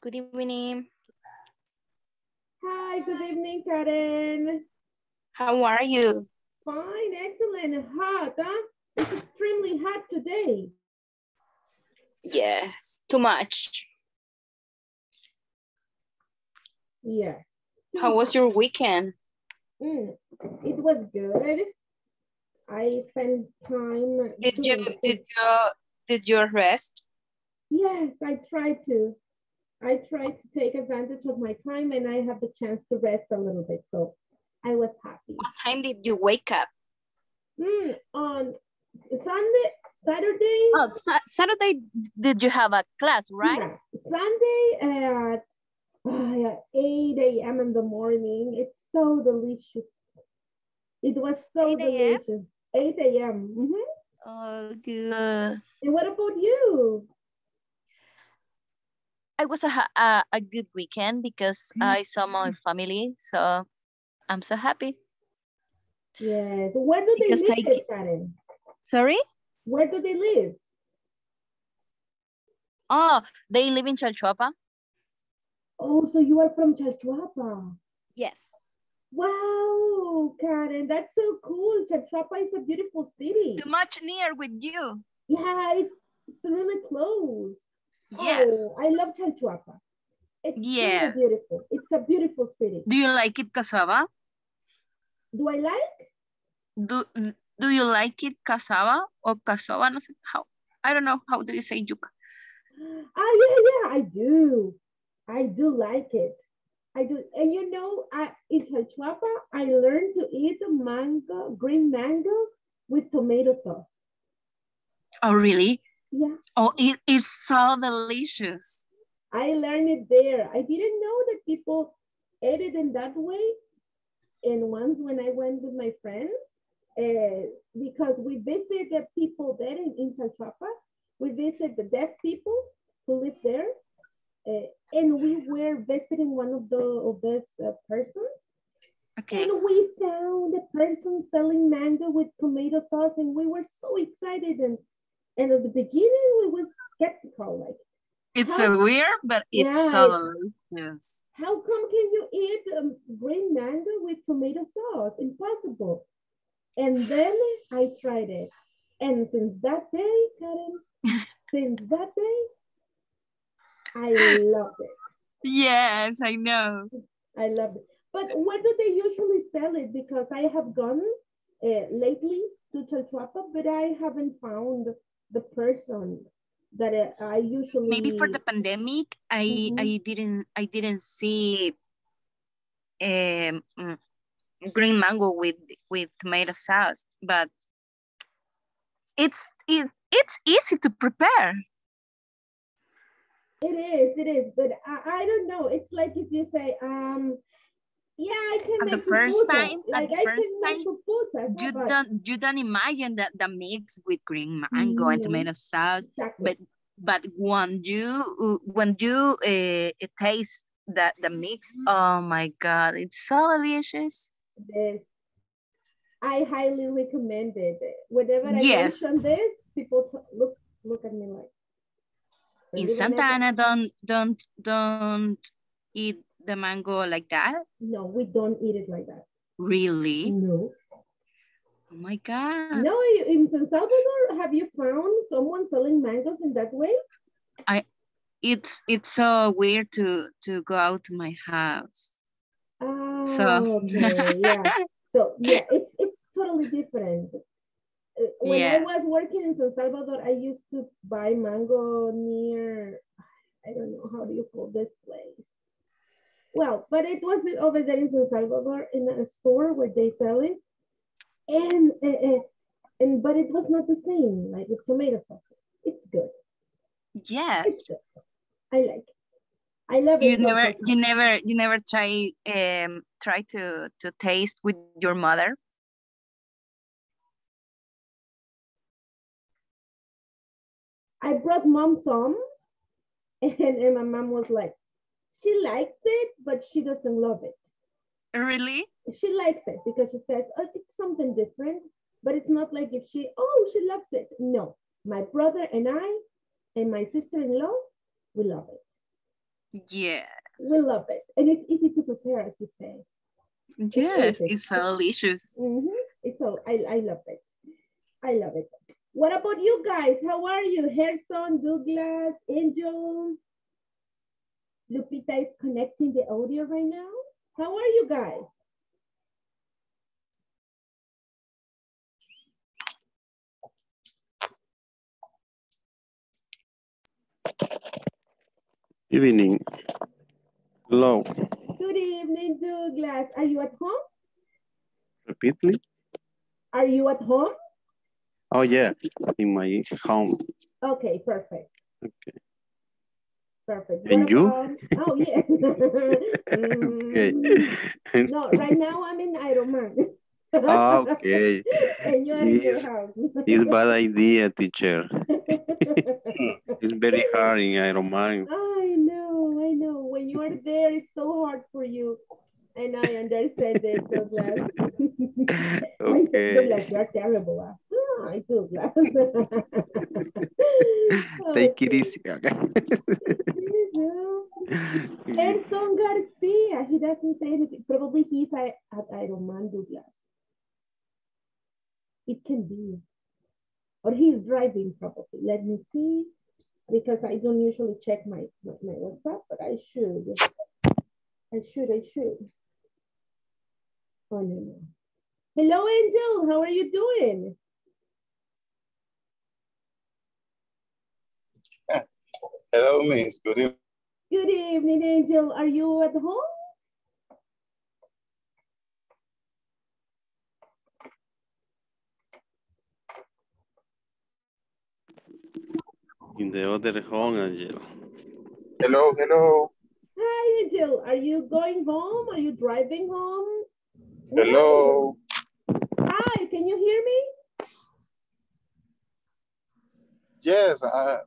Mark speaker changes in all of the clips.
Speaker 1: Good evening.
Speaker 2: Hi, good evening, Karen.
Speaker 1: How are you?
Speaker 2: Fine, excellent. Hot, huh? It's extremely hot today.
Speaker 1: Yes, too much.
Speaker 2: Yes,
Speaker 1: How
Speaker 2: too
Speaker 1: was
Speaker 2: hot.
Speaker 1: your weekend?
Speaker 2: It was good. I spent time
Speaker 1: Did you
Speaker 2: doing the
Speaker 1: did
Speaker 2: things.
Speaker 1: you did you rest?
Speaker 2: Yes, I tried to. I tried to take advantage of my time and I had the chance to rest a little bit. So I was happy.
Speaker 1: What time did you wake up?
Speaker 2: On Sunday, Saturday,
Speaker 1: Oh, Saturday did you have a class, right?
Speaker 2: yeah, Sunday at 8 a.m. in the morning. It's so delicious. It was so
Speaker 1: 8 a.m.
Speaker 2: delicious. 8 a.m.
Speaker 1: Oh, good.
Speaker 2: And what about you?
Speaker 1: It was a good weekend because I saw my family, so I'm so happy
Speaker 2: Yes. Where do they
Speaker 1: because
Speaker 2: live, Karen?
Speaker 1: sorry?
Speaker 2: Where do they live?
Speaker 1: Oh, they live in Chalchuapa?
Speaker 2: Oh, so you are from Chalchuapa.
Speaker 1: Yes.
Speaker 2: Wow, Karen, that's so cool. Chalchuapa is a beautiful city.
Speaker 1: Too much near with you.
Speaker 2: Yeah, it's really close.
Speaker 1: Yes.
Speaker 2: Oh, I love Chalchuapa. It's so
Speaker 1: Yes.
Speaker 2: beautiful. It's a beautiful city.
Speaker 1: Do you like it, cassava?
Speaker 2: Do I like?
Speaker 1: Do do you like it, cassava or cassava? No sé how. I don't know how do you say yuca.
Speaker 2: Ah, yeah, I do. I do like it. I do. And you know, in Chalchuapa, I learned to eat mango, green mango with tomato sauce.
Speaker 1: Oh, really?
Speaker 2: Yeah,
Speaker 1: Oh, it's so delicious.
Speaker 2: I learned it there. I didn't know that people ate it in that way. And once when I went with my friends, because we visit the people there in Chalchuapa, we visit the deaf people who live there. And we were visiting one of those persons,
Speaker 1: Okay.
Speaker 2: and we found a person selling mango with tomato sauce, and we were so excited. And at the beginning, we was skeptical, like,
Speaker 1: It's
Speaker 2: how?
Speaker 1: so weird, but it's
Speaker 2: Yeah,
Speaker 1: so
Speaker 2: it's
Speaker 1: delicious.
Speaker 2: how come can you eat green mango with tomato sauce? Impossible. And then I tried it, and since that day, Karen, since that day, I love it.
Speaker 1: Yes, I know.
Speaker 2: I love it. But where do they usually sell it? Because I have gone lately to Chalchuapa, but I haven't found the person that I
Speaker 1: Maybe for the
Speaker 2: usually.
Speaker 1: pandemic, I
Speaker 2: Mhm.
Speaker 1: I didn't see um mm, green mango with tomato sauce, but it's easy to prepare.
Speaker 2: It is, but I don't know. It's like if you say, yeah, I can
Speaker 1: At the
Speaker 2: make
Speaker 1: first
Speaker 2: pupusa.
Speaker 1: time, at
Speaker 2: Like
Speaker 1: the
Speaker 2: I
Speaker 1: first
Speaker 2: can make
Speaker 1: time,
Speaker 2: pupusas, huh?
Speaker 1: you
Speaker 2: But
Speaker 1: don't imagine that the mix with green mango and
Speaker 2: no,
Speaker 1: tomato sauce,
Speaker 2: exactly.
Speaker 1: but when you taste the mix, oh my god, it's so delicious.
Speaker 2: This I highly recommend it. Whenever I
Speaker 1: Yes,
Speaker 2: mention this, people look at me like,
Speaker 1: in
Speaker 2: really,
Speaker 1: Santa
Speaker 2: Vanessa?
Speaker 1: Ana, don't eat the mango like that.
Speaker 2: No, we don't eat it like that.
Speaker 1: Really?
Speaker 2: No.
Speaker 1: Oh my god.
Speaker 2: No, in San Salvador, have you found someone selling mangoes in that way?
Speaker 1: I it's so weird to go out to my house. So
Speaker 2: Oh, okay, yeah. So yeah, it's totally different. When I
Speaker 1: yeah.
Speaker 2: was working in San Salvador, I used to buy mango near, I don't know how do you call this place. Well, but it was over there in San Salvador in a store where they sell it, and but it was not the same like with tomato sauce. It's good. It's
Speaker 1: Yes.
Speaker 2: good. I like it. I love
Speaker 1: You
Speaker 2: it from
Speaker 1: never you
Speaker 2: Chalchuapa.
Speaker 1: never you never try to taste with your mother?
Speaker 2: I brought mom some, and my mom was like, she likes it, but she doesn't love it.
Speaker 1: Really?
Speaker 2: She likes it because she says, oh, it's something different, but it's not like if she loves it. No, my brother and I and my sister-in-law, we love it.
Speaker 1: Yes.
Speaker 2: We love it. And it's easy to prepare, as you say. It's
Speaker 1: Yes,
Speaker 2: easy.
Speaker 1: it's so delicious.
Speaker 2: It's so, I love it. I love it. What about you guys? How are you? Harrison, Douglas, Angel? Lupita is connecting the audio right now. How are you guys?
Speaker 3: Evening. Hello.
Speaker 2: Good evening, Douglas. Are you at home?
Speaker 3: Repeat, please.
Speaker 2: Are you at home?
Speaker 3: Oh, yeah. In my home.
Speaker 2: Okay, perfect.
Speaker 3: Okay.
Speaker 2: Perfect.
Speaker 3: And
Speaker 2: what
Speaker 3: you?
Speaker 2: About, oh, yeah.
Speaker 3: Okay.
Speaker 2: No, right now I'm in Ironman.
Speaker 3: Okay.
Speaker 2: And you are in your house.
Speaker 3: It's bad idea, teacher. It's very hard in Ironman.
Speaker 2: I know. When you are there, it's so hard for you. And I understand it, Douglas.
Speaker 3: Okay.
Speaker 2: Douglas, you're terrible. Huh? I Douglas.
Speaker 3: Take it
Speaker 2: Okay.
Speaker 3: easy.
Speaker 2: Edson Garcia, he doesn't say anything. Probably he's at Ironman, Douglas. It can be. Or he's driving probably. Let me see. Because I don't usually check my WhatsApp, but I should. I should. Oh, no. Hello, Angel. How are you doing?
Speaker 4: Hello, Miss. Good evening.
Speaker 2: Good evening, Angel. Are you at home?
Speaker 3: In the other home, Angel.
Speaker 4: Hello.
Speaker 2: Hi, Angel. Are you going home? Are you driving home?
Speaker 4: Hello.
Speaker 2: Hi, can you hear me?
Speaker 4: Yes, I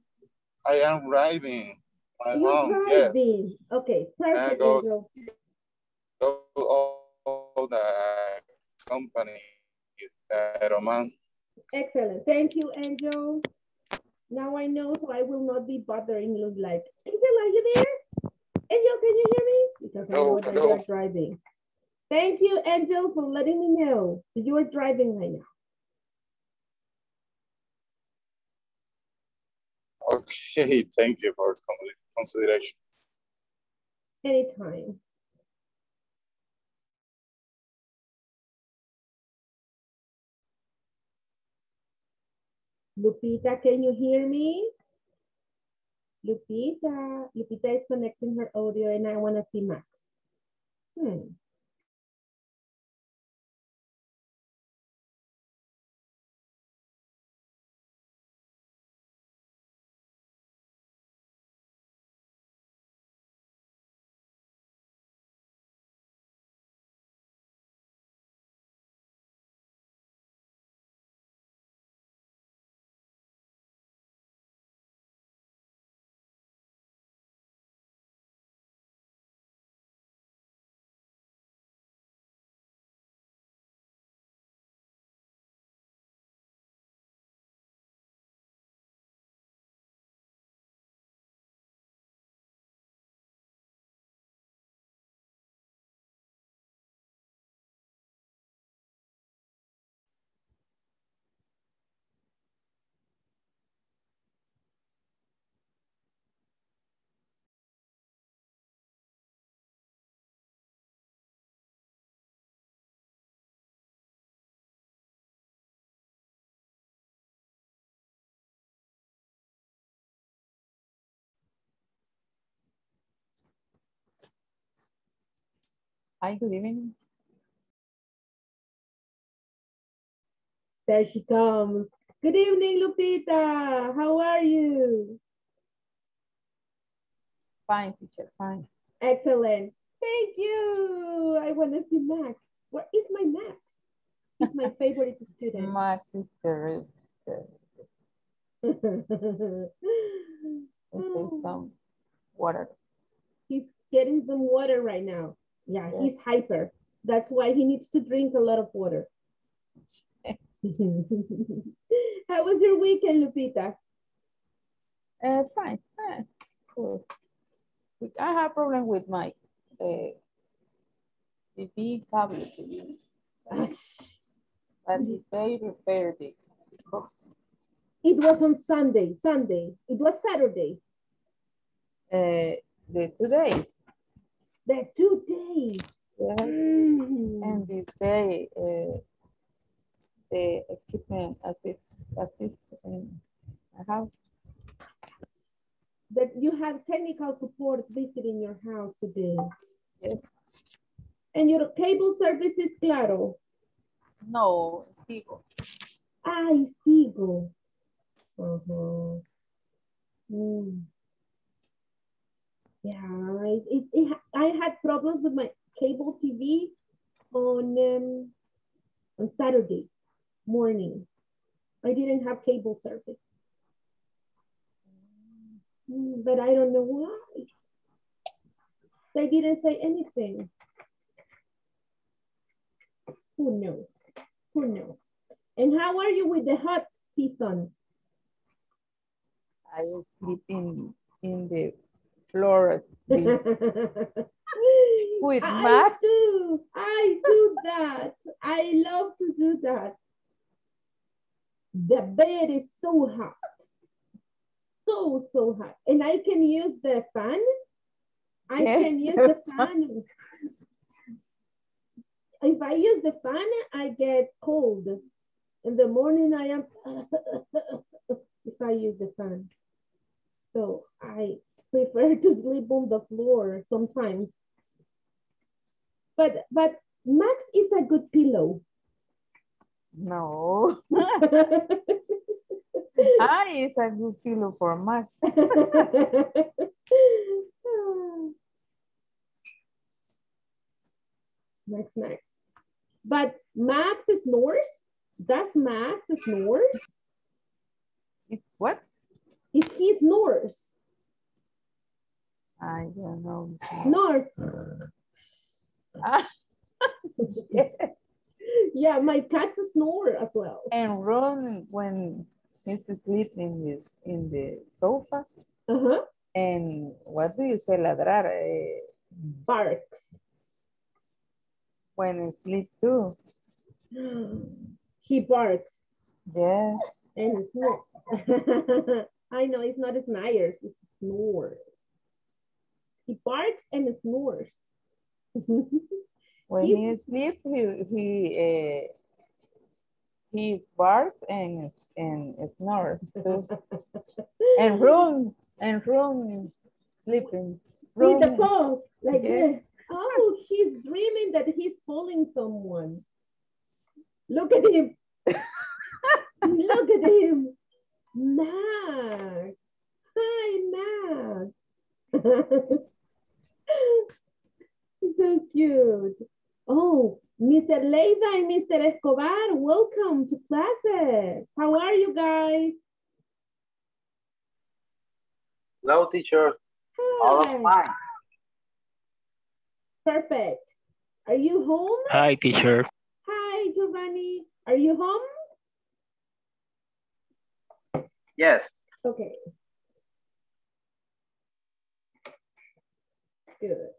Speaker 4: am driving my
Speaker 2: You're
Speaker 4: home. Yes,
Speaker 2: driving. Okay,
Speaker 4: I
Speaker 2: perfect, Angel.
Speaker 4: go all the company Roman.
Speaker 2: Excellent. Thank you, Angel. Now I know, so I will not be bothering you like, Angel, are you there? Angel, can you hear me? Because I know that you're driving. Thank you, Angel, for letting me know that you are driving right now.
Speaker 4: Okay, thank you for consideration.
Speaker 2: Anytime. Lupita, can you hear me? Lupita is connecting her audio and I want to see Max.
Speaker 5: Hi, good evening.
Speaker 2: There she comes. Good evening, Lupita. How are you?
Speaker 5: Fine, teacher, fine.
Speaker 2: Excellent. Thank you. I want to see Max. Where is my Max? He's my favorite student.
Speaker 5: Max is the take some water.
Speaker 2: He's getting some water right now. Yeah, yes. He's hyper. That's why he needs to drink a lot of water. How was your weekend, Lupita?
Speaker 5: Fine. Cool. I have problem with my TV cable TV, but he say repair the box.
Speaker 2: It was on Sunday. It was Saturday.
Speaker 5: The 2 days.
Speaker 2: The 2 days.
Speaker 5: Yes. And this day the equipment assists in the house.
Speaker 2: That you have technical support visiting your house today.
Speaker 5: Yes.
Speaker 2: And your cable service is Claro?
Speaker 5: No, Stigo.
Speaker 2: Ah, it's Tigo. Uh-huh. Yeah, I had problems with my cable TV on Saturday morning. I didn't have cable service. But I don't know why. They didn't say anything. Who knows? Who knows? And how are you with the hot season?
Speaker 5: I sleep in the floor this with Max.
Speaker 2: I do that. I love to do that. The bed is so hot. So hot. And I can use the fan. I can use the fan. If I use the fan, I get cold. In the morning, I am if I use the fan. So I prefer to sleep on the floor sometimes. But Max is a good pillow.
Speaker 5: No. I is a good pillow for Max.
Speaker 2: Max. But Max snores? Does Max snores?
Speaker 5: It's what?
Speaker 2: If he snores.
Speaker 5: I don't know.
Speaker 2: Snores. Yeah, my cats snore as well.
Speaker 5: And Ron, when he's sleeping in the sofa. And what do you say, ladrar?
Speaker 2: Barks.
Speaker 5: When he sleeps too.
Speaker 2: He barks.
Speaker 5: Yeah.
Speaker 2: And snores. I know it's not snires, it's snores. He barks and snores.
Speaker 5: When he sleeps, he barks and snores too. and Ron is sleeping.
Speaker 2: With the paws, like this. Oh, he's dreaming that he's pulling someone. Look at him. Look at him. Max. Hi, Max. So cute. Oh, Mr. Leiva and Mr. Escobar, welcome to classes. How are you guys?
Speaker 6: Hello, teacher.
Speaker 2: Hi.
Speaker 6: All fine.
Speaker 2: Perfect. Are you home?
Speaker 7: Hi, teacher.
Speaker 2: Hi, Giovanni. Are you home?
Speaker 6: Yes.
Speaker 2: Okay. Good.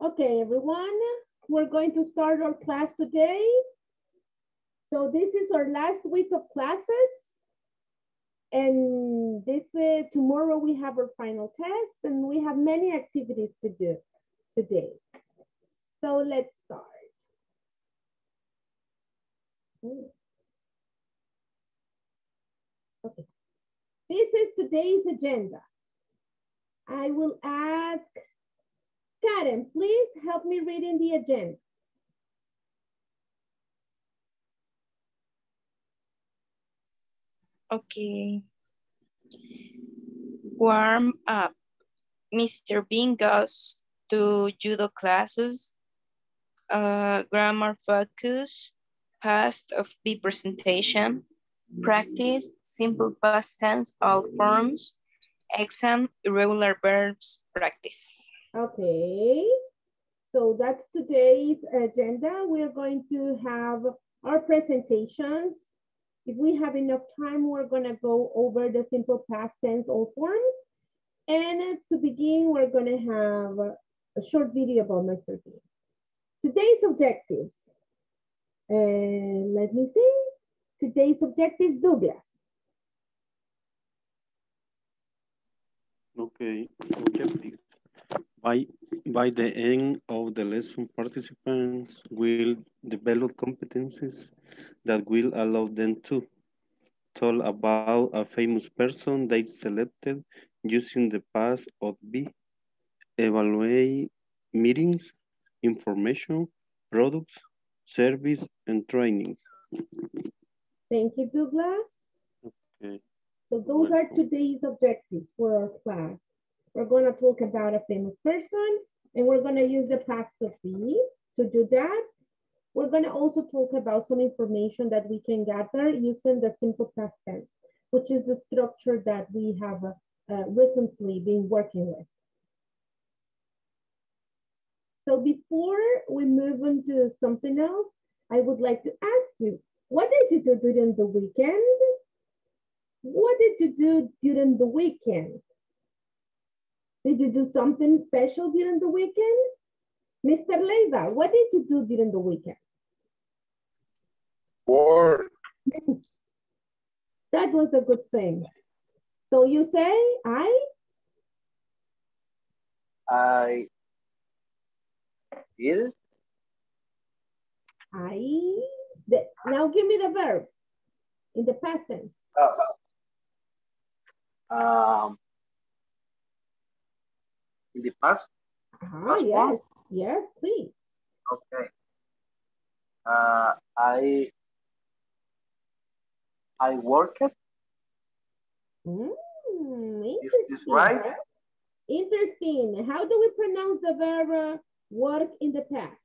Speaker 2: Okay, everyone, we're going to start our class today. So this is our last week of classes. And tomorrow we have our final test and we have many activities to do today. So let's start. Okay. This is today's agenda. I will ask Karen, please help me reading the agenda.
Speaker 1: Okay. Warm up. Mr. Bean goes to judo classes. Grammar focus. Past of the presentation. Practice. Simple past tense, all forms. Exam, irregular verbs, practice.
Speaker 2: Okay. So that's today's agenda. We're going to have our presentations. If we have enough time, we're going to go over the simple past tense, all forms. And to begin, we're going to have a short video about Mr. Bean. Today's objectives. And let me see. Today's objectives, Douglas.
Speaker 3: Okay, objectives. By the end of the lesson, participants will develop competencies that will allow them to talk about a famous person they selected using the past of be, evaluate meetings, information, products, service, and training.
Speaker 2: Thank you, Douglas.
Speaker 3: Okay.
Speaker 2: So those are today's objectives for our class. We're going to talk about a famous person and we're going to use the past of be. To do that, we're going to also talk about some information that we can gather using the simple past tense, which is the structure that we have recently been working with. So before we move on to something else, I would like to ask you, what did you do during the weekend? What did you do during the weekend? Did you do something special during the weekend? Mr. Leiva, what did you do during the weekend?
Speaker 4: Work.
Speaker 2: That was a good thing. So you say, I
Speaker 6: did.
Speaker 2: Now give me the verb in the past tense.
Speaker 6: In the past?
Speaker 2: Yes, yes, please.
Speaker 6: Okay. I worked.
Speaker 2: Interesting.
Speaker 6: Is this right?
Speaker 2: Interesting. How do we pronounce the verb work in the past?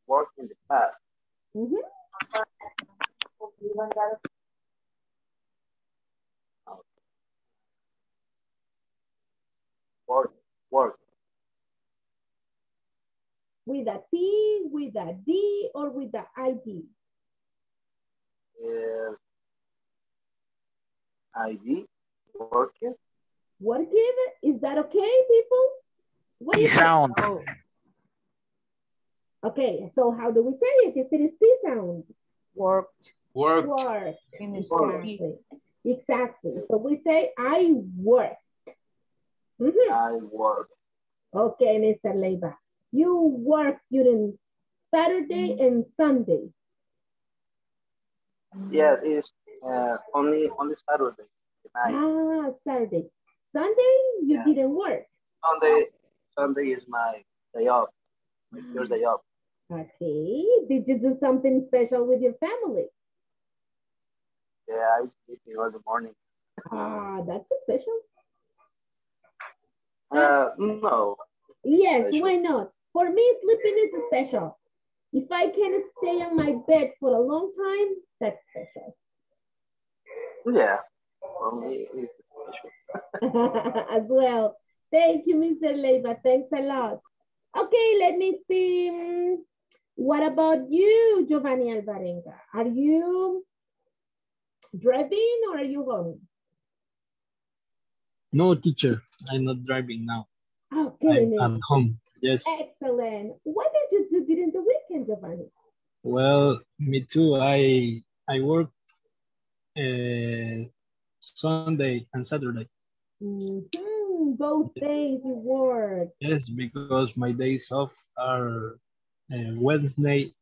Speaker 6: Work in the past. Work.
Speaker 2: With a T, with a D, or with the ID?
Speaker 6: ID. Working.
Speaker 2: Working? Is that okay, people? What is
Speaker 7: sound.
Speaker 2: Oh. Okay, so how do we say it if it is P sound?
Speaker 5: Worked.
Speaker 2: Worked. Exactly. Exactly. So we say I worked.
Speaker 6: I worked.
Speaker 2: Okay, Mr. Leiva. You work during Saturday and Sunday.
Speaker 6: Yeah, it's only Saturday night.
Speaker 2: Saturday. Sunday, you didn't work.
Speaker 6: Sunday is my day off. My first day off.
Speaker 2: Okay. Did you do something special with your family?
Speaker 6: Yeah, I sleep in the morning.
Speaker 2: That's a special.
Speaker 6: No.
Speaker 2: Yes,
Speaker 6: Special.
Speaker 2: why not? For me, sleeping is special. If I can stay on my bed for a long time, that's special.
Speaker 6: Yeah, for me, it's special.
Speaker 2: As well. Thank you, Mr. Leiva. Thanks a lot. Okay, let me see. What about you, Giovanni Alvarenga? Are you driving or are you home?
Speaker 7: No, teacher, I'm not driving now.
Speaker 2: Okay,
Speaker 7: I'm at home. Yes.
Speaker 2: Excellent. What did you do during the weekend, Giovanni?
Speaker 7: Well, me too. I work Sunday and Saturday.
Speaker 2: Both days you work.
Speaker 7: Yes, because my days off are Wednesday,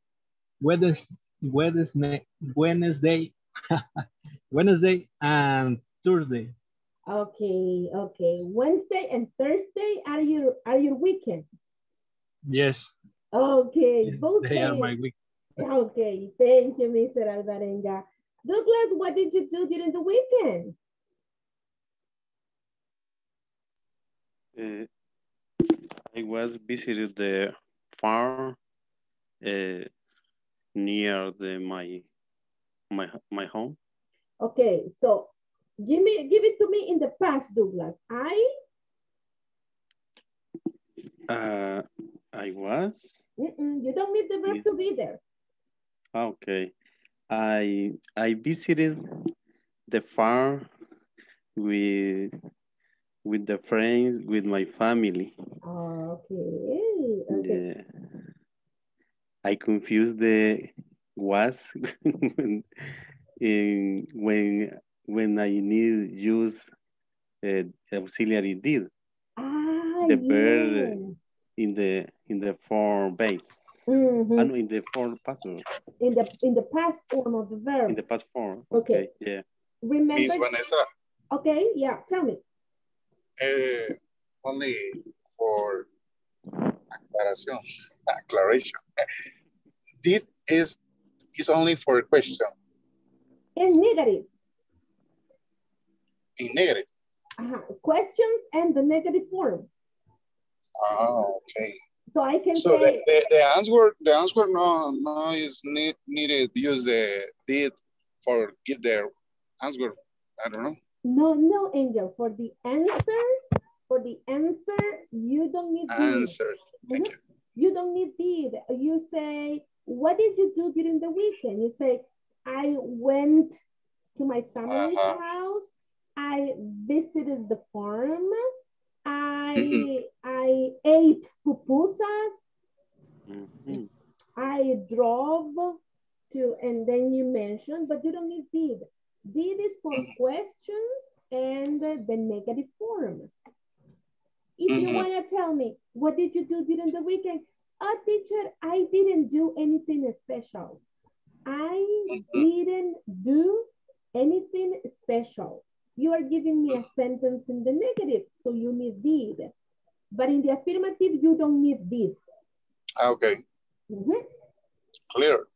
Speaker 7: Wednesday, Wednesday, Wednesday and Thursday.
Speaker 2: Okay, okay. Wednesday and Thursday are your weekend.
Speaker 7: Yes.
Speaker 2: Okay, both
Speaker 7: they
Speaker 2: days.
Speaker 7: are my week.
Speaker 2: Okay, thank you, Mr. Alvarenga. Douglas, what did you do during the weekend?
Speaker 3: I was visiting the farm near my home.
Speaker 2: Okay, so give it to me in the past, Douglas.
Speaker 3: I was.
Speaker 2: You don't need the verb to be there.
Speaker 3: Okay. I visited the farm with the friends, with my family.
Speaker 2: Okay.
Speaker 3: I confused the was when I need use auxiliary did. The verb in the form base. And in the form passive.
Speaker 2: In the past form of the verb.
Speaker 3: In the past form.
Speaker 2: Okay.
Speaker 3: Yeah.
Speaker 2: Remember.
Speaker 4: Miss Vanessa.
Speaker 2: Okay. Yeah. Tell me.
Speaker 4: Only for acclaration. Did is only for a question.
Speaker 2: In negative.
Speaker 4: In negative.
Speaker 2: Questions and the negative form.
Speaker 4: Oh, okay.
Speaker 2: So I can
Speaker 4: so
Speaker 2: say
Speaker 4: the answer no is needed use the did for give the answer. I don't know.
Speaker 2: No, Angel. For the answer, you don't need
Speaker 4: answer. Thank you.
Speaker 2: You don't need did. You say, what did you do during the weekend? You say, I went to my family's house. I visited the farm. I ate pupusas. I drove to, and then you mentioned, but you don't need did. Did is for questions and the negative form. If you want to tell me, what did you do during the weekend? Oh, teacher, I didn't do anything special. I didn't do anything special. You are giving me a sentence in the negative, so you need did. But in the affirmative, you don't need did.
Speaker 4: Okay. Clear.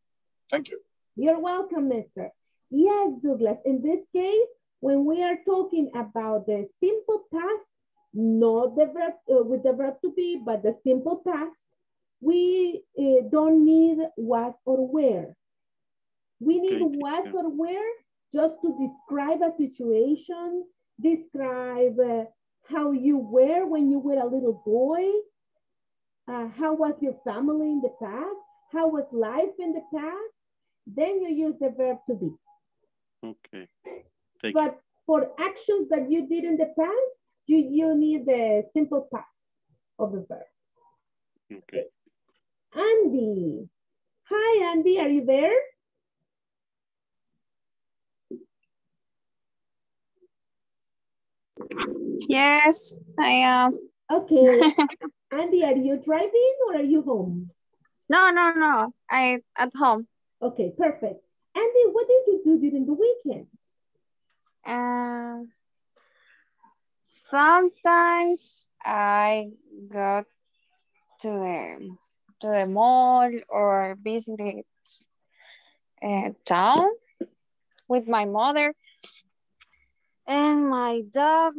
Speaker 4: Thank you.
Speaker 2: You're welcome, mister. Yes, Douglas. In this case, when we are talking about the simple past, not the verb with the verb to be, but the simple past, we don't need was or were. We need was or were just to describe a situation, describe how you were when you were a little boy, how was your family in the past, how was life in the past. Then you use the verb to be.
Speaker 3: Okay.
Speaker 2: But for actions that you did in the past, you need the simple past of the verb.
Speaker 3: Okay.
Speaker 2: Andy. Hi, Andy. Are you there?
Speaker 1: Yes, I am.
Speaker 2: Okay. Andy, are you driving or are you home?
Speaker 1: No. I'm at home.
Speaker 2: Okay, perfect. Andy, what did you do during the weekend?
Speaker 1: Sometimes I go to the mall or visit town with my mother and my dog.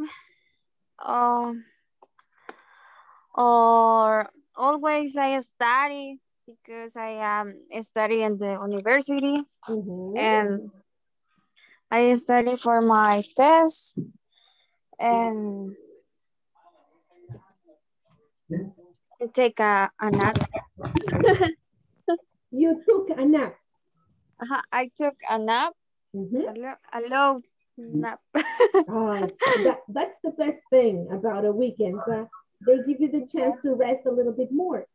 Speaker 1: Or always I study because I am studying in the university and I study for my test and take a nap.
Speaker 2: You took a nap.
Speaker 1: I took a nap. Nap.
Speaker 2: That's the best thing about a weekend. They give you the chance to rest a little bit more.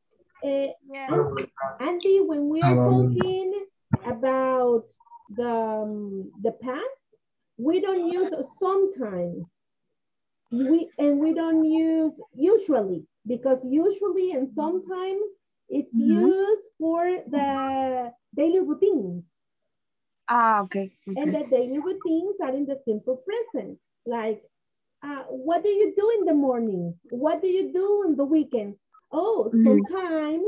Speaker 1: Yeah.
Speaker 2: Andy, when we are talking about the past, we don't use sometimes. We don't use usually, because usually and sometimes it's used for the daily routines.
Speaker 1: Okay.
Speaker 2: And the daily routines are in the simple present. Like, what do you do in the mornings? What do you do on the weekends? Oh, sometimes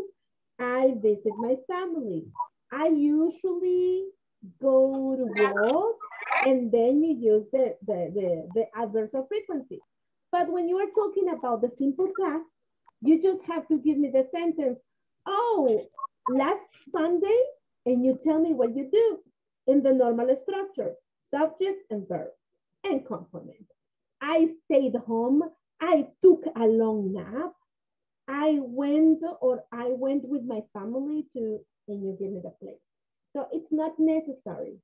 Speaker 2: I visit my family. I usually go to work, and then you use the adverbs of frequency. But when you are talking about the simple past, you just have to give me the sentence, oh, last Sunday, and you tell me what you do in the normal structure, subject and verb, and complement. I stayed home. I took a long nap. I went with my family to, and you give me the place. So it's not necessary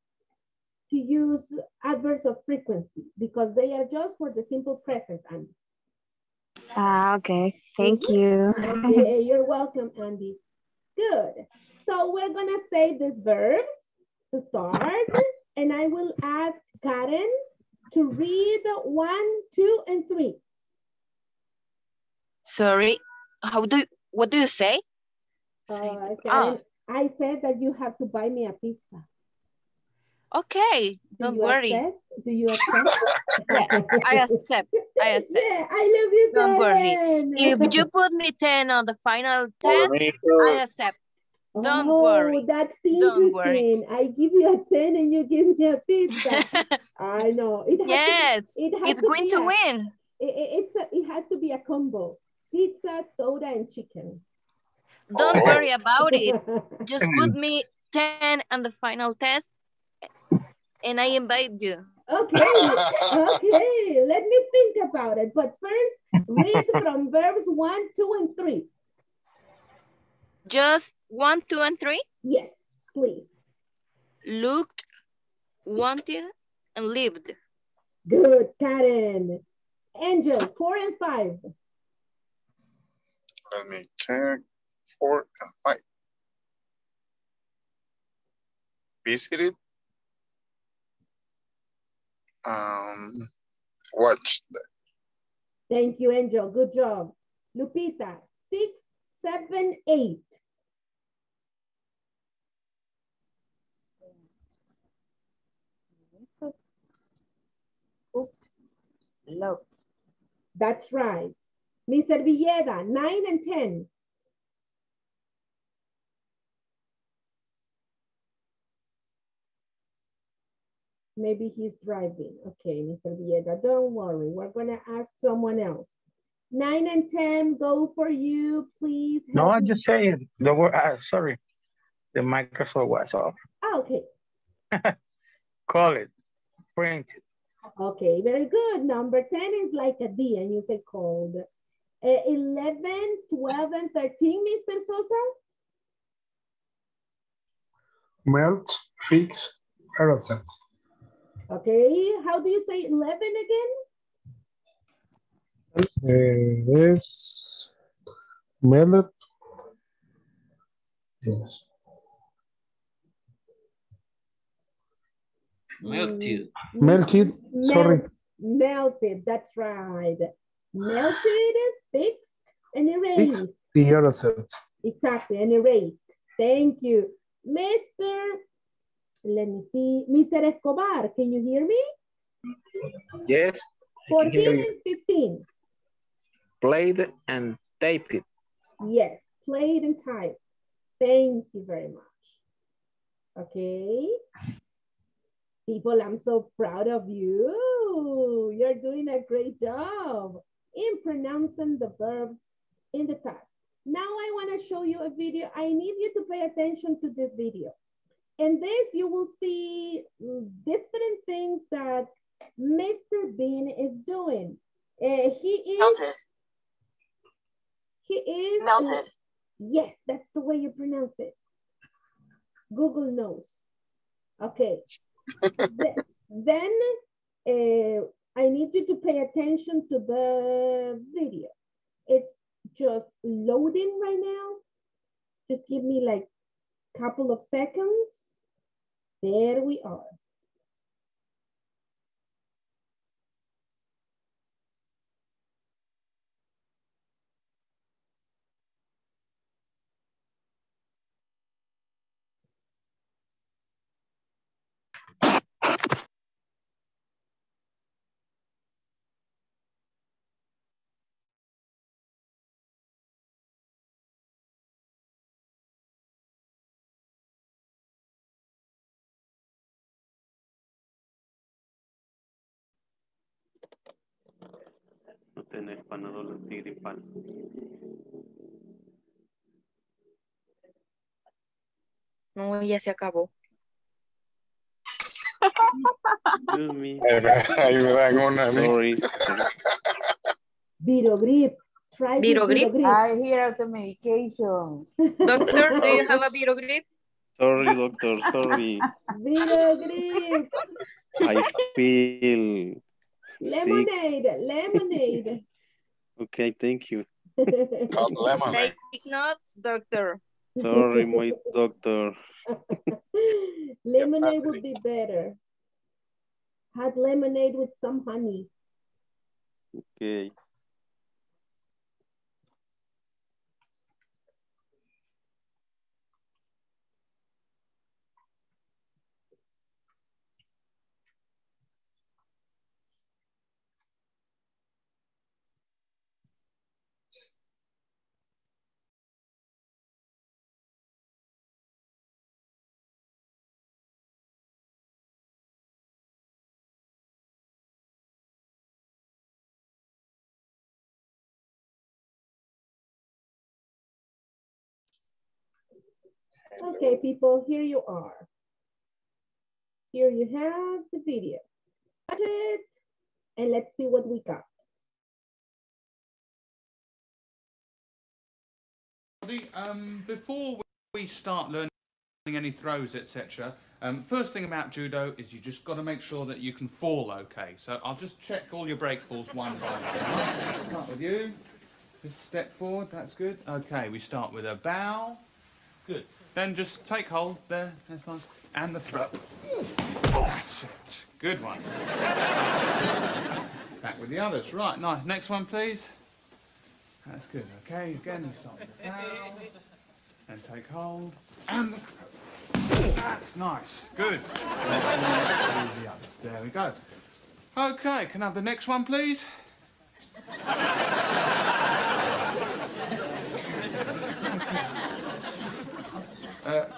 Speaker 2: to use adverbs of frequency because they are just for the simple present, Andy.
Speaker 1: Okay. Thank you.
Speaker 2: Okay, you're welcome, Andy. Good. So we're gonna say these verbs to start, and I will ask Karen to read 1, 2, and 3.
Speaker 8: Sorry, what do you say?
Speaker 2: Karen, I said that you have to buy me a pizza.
Speaker 8: Okay, don't worry.
Speaker 2: Accept? Do you accept?
Speaker 8: Yes, I accept. I accept.
Speaker 2: Yeah, I love you,
Speaker 8: Don't
Speaker 2: Karen.
Speaker 8: worry. If you put me 10 on the final test, I accept. Don't worry.
Speaker 2: That's
Speaker 8: Don't worry.
Speaker 2: interesting. I give you a 10 and you give me a pizza. I know.
Speaker 8: It's going to win.
Speaker 2: It has to be a combo. Pizza, soda, and chicken.
Speaker 8: Don't worry about it. Just put me 10 on the final test and I invite you.
Speaker 2: Okay. Let me think about it. But first, read from verbs 1, 2, and 3.
Speaker 8: Just 1, 2, and 3?
Speaker 2: Yes, please.
Speaker 8: Looked, wanted, and lived.
Speaker 2: Good, Karen. Angel, 4 and 5.
Speaker 4: Let me check. 4 and 5. Visited. Watched.
Speaker 2: Thank you, Angel. Good job. Lupita, 6, 7, 8.
Speaker 5: Love.
Speaker 2: That's right. Mr. Villeda, 9 and 10. Maybe he's driving. Okay, Mr. Villeda, don't worry. We're going to ask someone else. 9 and 10, go for you, please.
Speaker 7: No, I'm just saying the word. Sorry, the microphone was off.
Speaker 2: Okay.
Speaker 7: Call it. Print it.
Speaker 2: Okay, very good. Number 10 is like a D, and you say cold. 11, 12, and 13, Mr. Sosa?
Speaker 9: Melt, fix, erased.
Speaker 2: Okay, how do you say 11 again?
Speaker 9: Es melted. Yes. Melted. Sorry.
Speaker 2: Melted, that's right. Melted, fixed, and erased.
Speaker 9: Fixed the erased.
Speaker 2: Exactly, and erased. Thank you. Let me see. Mr. Escobar, can you hear me?
Speaker 10: Yes.
Speaker 2: 14 and 15.
Speaker 10: Played and typed.
Speaker 2: Yes, played and typed. Thank you very much. Okay. People, I'm so proud of you. You're doing a great job in pronouncing the verbs in the past. Now I want to show you a video. I need you to pay attention to this video. In this, you will see different things that Mr. Bean is doing. He is melted. Yes, that's the way you pronounce it. Google knows. Okay. Then I need you to pay attention to the video. It's just loading right now. Just give me like a couple of seconds. There we are.
Speaker 3: No tenés panadol antigripal.
Speaker 8: No, ya se acabó.
Speaker 3: Excuse me.
Speaker 4: Ahí me dan una a mí.
Speaker 3: Sorry.
Speaker 2: Virogrip. Try this
Speaker 8: Virogrip?
Speaker 2: Virogrip.
Speaker 5: I hear the medication.
Speaker 8: Doctor, do you have a Virogrip?
Speaker 3: Sorry, doctor. Sorry.
Speaker 2: Virogrip.
Speaker 3: I feel sick.
Speaker 2: Lemonade. Lemonade.
Speaker 3: Okay, thank you.
Speaker 4: Hot lemonade.
Speaker 8: Take notes, doctor.
Speaker 3: Sorry, my doctor.
Speaker 2: Lemonade would be better. Hot lemonade with some honey.
Speaker 3: Okay.
Speaker 2: Okay, people, here you are. Here you have the video. Watch it, and let's see what we got.
Speaker 11: Before we start learning any throws, etc., first thing about judo is you just got to make sure that you can fall okay. So I'll just check all your break falls one by one. Start with you. Just step forward, that's good. Okay, we start with a bow. Good. Then just take hold there, that's nice. And the throw. That's it. Good one. Back with the others. Right, nice. Next one, please. That's good. Okay, again, you start with the bow. And take hold. And the throw. That's nice. Good. The others. There we go. Okay, can I have the next one, please?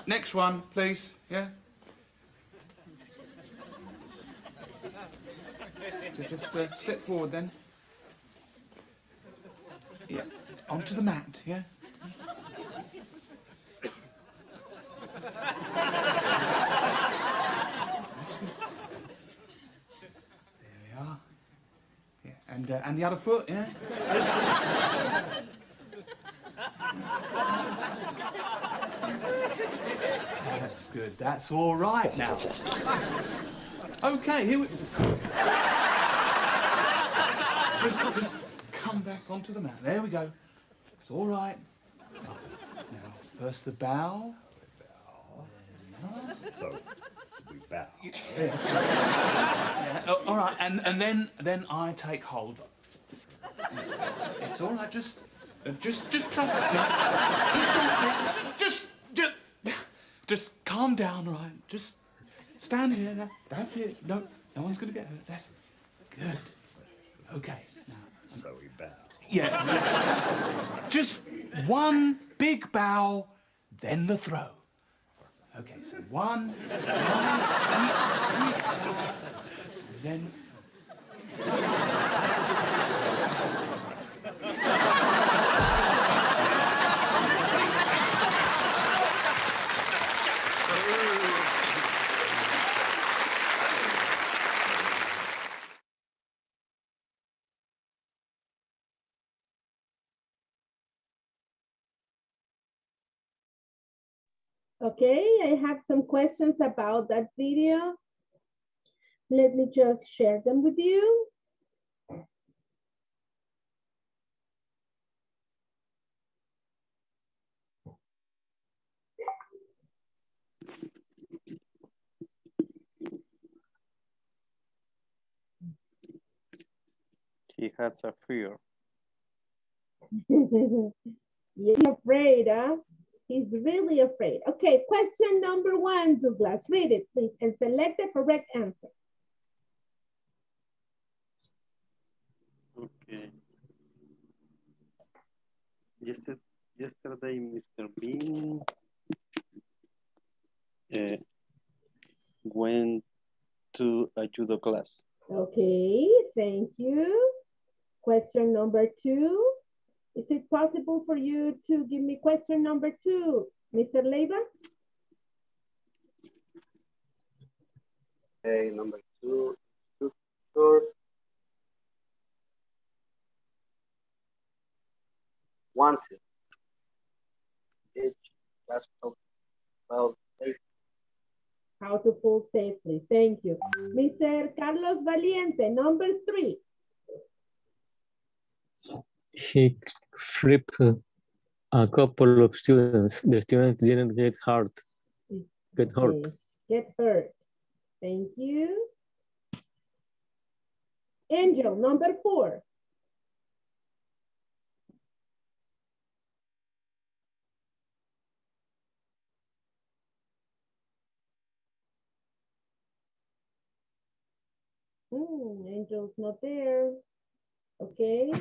Speaker 11: Next one, please. Yeah? So just step forward then. Yeah. Onto the mat, yeah? There we are. Yeah. And the other foot, yeah? That's good. That's all right now. Okay, here we... Just come back onto the mat. There we go. It's all right. Now, first the bow.
Speaker 12: We bow.
Speaker 11: Yeah, all right, and then I take hold. It's all right. Just trust me. Just calm down, all right? Just stand here. That's it. No one's gonna get hurt. That's good. Okay. Now.
Speaker 12: So we bow.
Speaker 11: Yeah. Just one big bow, then the throw. Okay, so one, then.
Speaker 2: Okay, I have some questions about that video. Let me just share them with you.
Speaker 3: He has a fear.
Speaker 2: He's afraid, huh? He's really afraid. Okay, question number 1, Douglas. Read it, please, and select the correct answer.
Speaker 3: Okay. Yesterday, Mr. Bean went to a judo class.
Speaker 2: Okay, thank you. Question number 2. Is it possible for you to give me question number 2, Mr. Leiva?
Speaker 6: Okay, number 2, instructor wanted each class of 12 days.
Speaker 2: How to pull safely. Thank you. Mr. Carlos Valiente, number 3.
Speaker 13: He flipped a couple of students. The students didn't get hurt. Get hurt.
Speaker 2: Okay. Get hurt. Thank you. Angel, number 4. Angel's not there. Okay.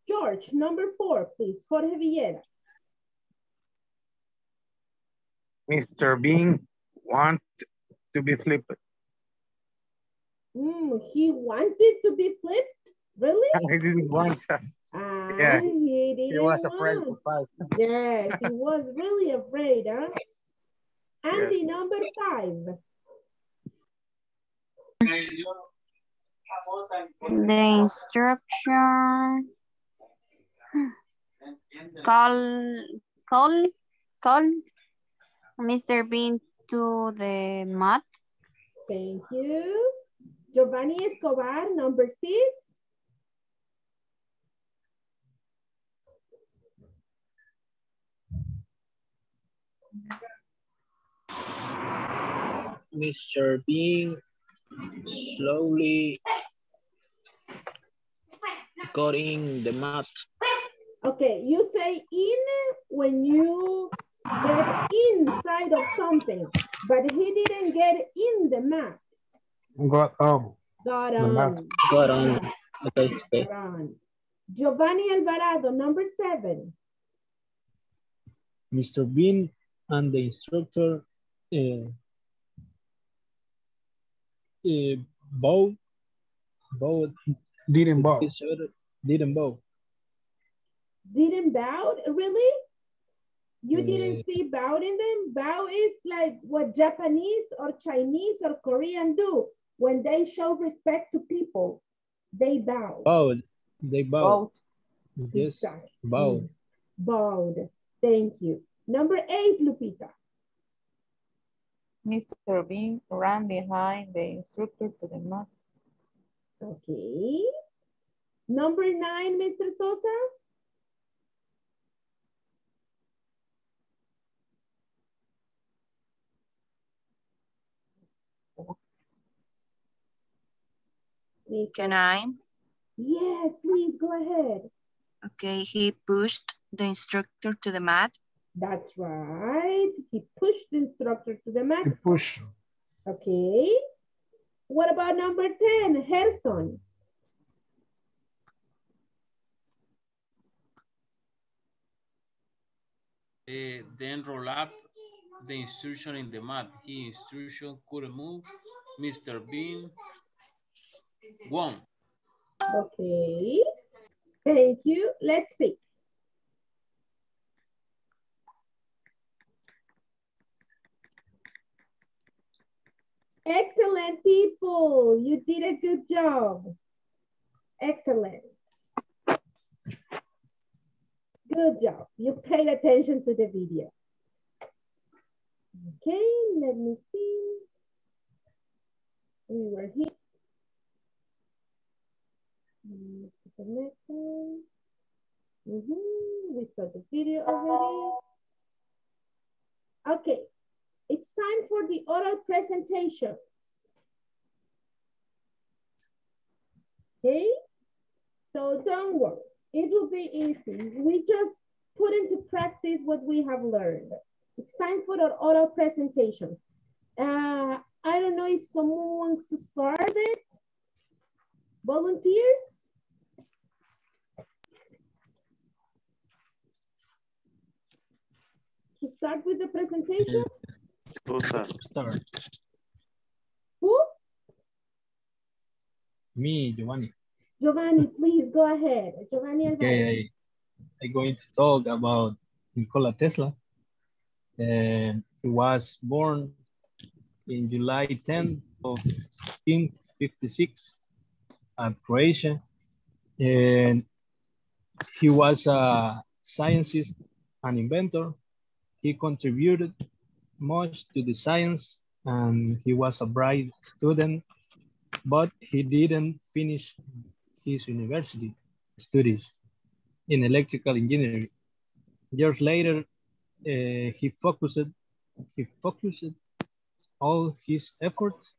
Speaker 2: George, number 4, please. Jorge Villera.
Speaker 10: Mr. Bean want to be flipped.
Speaker 2: He wanted to be flipped? Really?
Speaker 10: He didn't want to.
Speaker 2: Yeah,
Speaker 10: he was afraid to fight.
Speaker 2: Yes, he was really afraid, huh? Andy,
Speaker 10: Yes.
Speaker 2: number 5.
Speaker 1: The instruction call Mr. Bean to the mat.
Speaker 2: Thank you. Giovanni Escobar, number 6.
Speaker 7: Mr. Bean slowly got in the mat.
Speaker 2: Okay, you say in when you get inside of something, but he didn't get in the mat.
Speaker 9: Got on.
Speaker 2: Got
Speaker 9: The mat.
Speaker 2: on.
Speaker 7: Got on. Okay.
Speaker 2: Got on. Giovanni Alvarado, number 7.
Speaker 7: Mr. Bean and the instructor bowed.
Speaker 9: Didn't bow.
Speaker 7: Didn't bow.
Speaker 2: Didn't bow? Really? You didn't see bow in them? Bow is like what Japanese or Chinese or Korean do. When they show respect to people, they bow.
Speaker 7: Bowed. They bowed. Yes,
Speaker 2: Exactly.
Speaker 7: bowed.
Speaker 2: Bowed. Thank you. Number 8, Lupita.
Speaker 5: Mr. Bean ran behind the instructor to the mat.
Speaker 2: Okay. Number 9, Mr. Sosa.
Speaker 8: Can I?
Speaker 2: Yes, please go ahead.
Speaker 8: Okay, he pushed the instructor to the mat.
Speaker 2: That's right. He pushed the instructor to the mat.
Speaker 9: He pushed.
Speaker 2: Okay. What about number 10, Gerson?
Speaker 14: Then roll up the instruction in the mat. His instruction couldn't move. Mr. Bean won.
Speaker 2: Okay. Thank you. Let's see. Excellent, people. You did a good job. Excellent. Good job. You paid attention to the video. Okay, let me see. We were here. The next one. We saw the video already. Okay, it's time for the oral presentations. Okay, so don't worry, it will be easy. We just put into practice what we have learned. It's time for our oral presentations. I don't know if someone wants to start it. Volunteers? To start with the presentation?
Speaker 7: Start.
Speaker 2: Who?
Speaker 7: Me, Giovanni.
Speaker 2: Giovanni, please go ahead. Giovanni Alvarez.
Speaker 7: Okay, I'm going to talk about Nikola Tesla. He was born in July 10th of 1856 at Croatia. And he was a scientist and inventor. He contributed much to the science and he was a bright student, but he didn't finish his university studies in electrical engineering. Years later, he focused all his efforts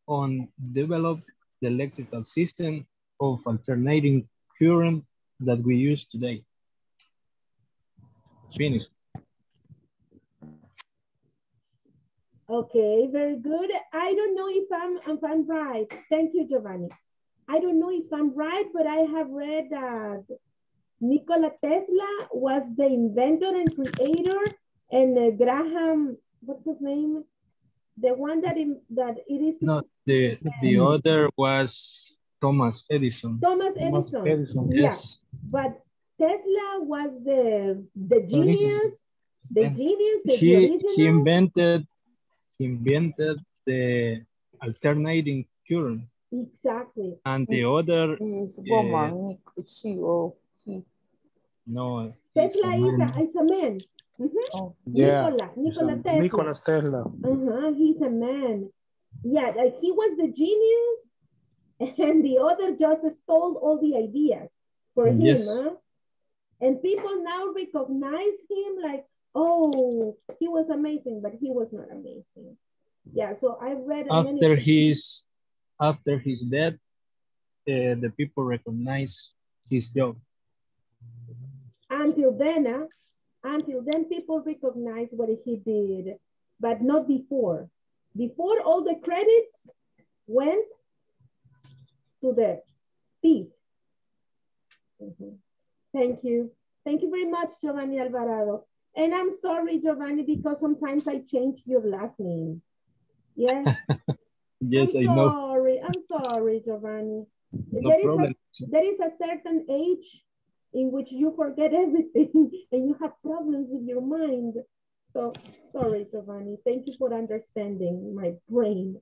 Speaker 7: on develop the electrical system of alternating current that we use today. Finished.
Speaker 2: Okay, very good. I don't know if I'm right. Thank you, Giovanni. I don't know if I'm right, but I have read that Nikola Tesla was the inventor and creator, and Graham, what's his name? The one that it is.
Speaker 7: No, the other was Thomas Edison.
Speaker 2: Thomas Edison.
Speaker 7: Yes.
Speaker 2: Yeah, but Tesla was the genius. The genius. The original.
Speaker 7: He invented the alternating current.
Speaker 2: Exactly.
Speaker 7: And the other
Speaker 5: is woman. She or he.
Speaker 7: No.
Speaker 2: Tesla is a man.
Speaker 10: Oh, yeah.
Speaker 2: Nikola Tesla.
Speaker 10: Nikola Tesla.
Speaker 2: He's a man. Yeah, like he was the genius, and the other just stole all the ideas for him.
Speaker 7: Yes.
Speaker 2: And people now recognize him like, oh, he was amazing, but he was not amazing. Yeah, so I read
Speaker 7: after his death, the people recognize his job.
Speaker 2: Until then, people recognize what he did, but not before. Before, all the credits went to the thief. Thank you. Thank you very much, Giovanni Alvarado. And I'm sorry, Giovanni, because sometimes I change your last name. Yes.
Speaker 7: Yes, I know.
Speaker 2: I'm sorry, Giovanni.
Speaker 7: No problem.
Speaker 2: There is a certain age in which you forget everything and you have problems with your mind. So sorry, Giovanni. Thank you for understanding my brain.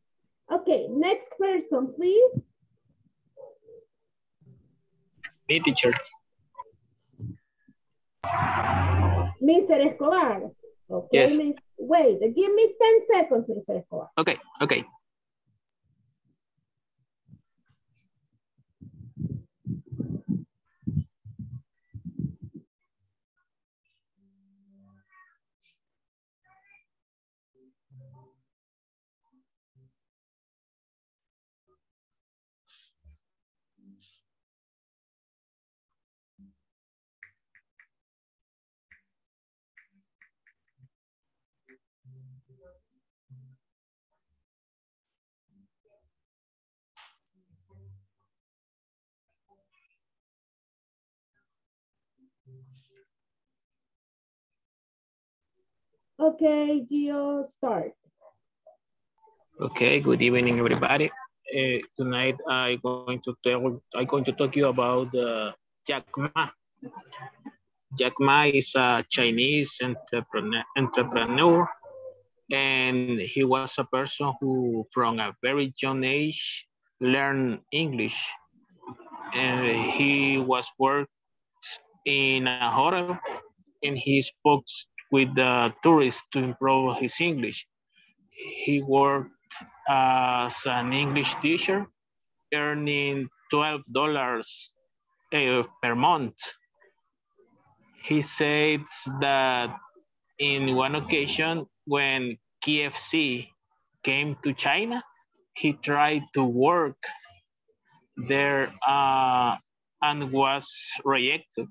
Speaker 2: Okay, next person, please.
Speaker 15: Me, teacher.
Speaker 2: Mr. Escobar. Okay,
Speaker 15: Yes.
Speaker 2: Wait, give me 10 seconds, Mr. Escobar.
Speaker 15: Okay, okay.
Speaker 2: Okay, Gio, start.
Speaker 15: Okay, good evening, everybody. Tonight I'm going to talk you about Jack Ma. Jack Ma is a Chinese entrepreneur, and he was a person who, from a very young age, learned English. And he was worked in a hotel, and he spoke with the tourists to improve his English. He worked as an English teacher, earning $12 per month. He said that in one occasion when KFC came to China, he tried to work there and was rejected.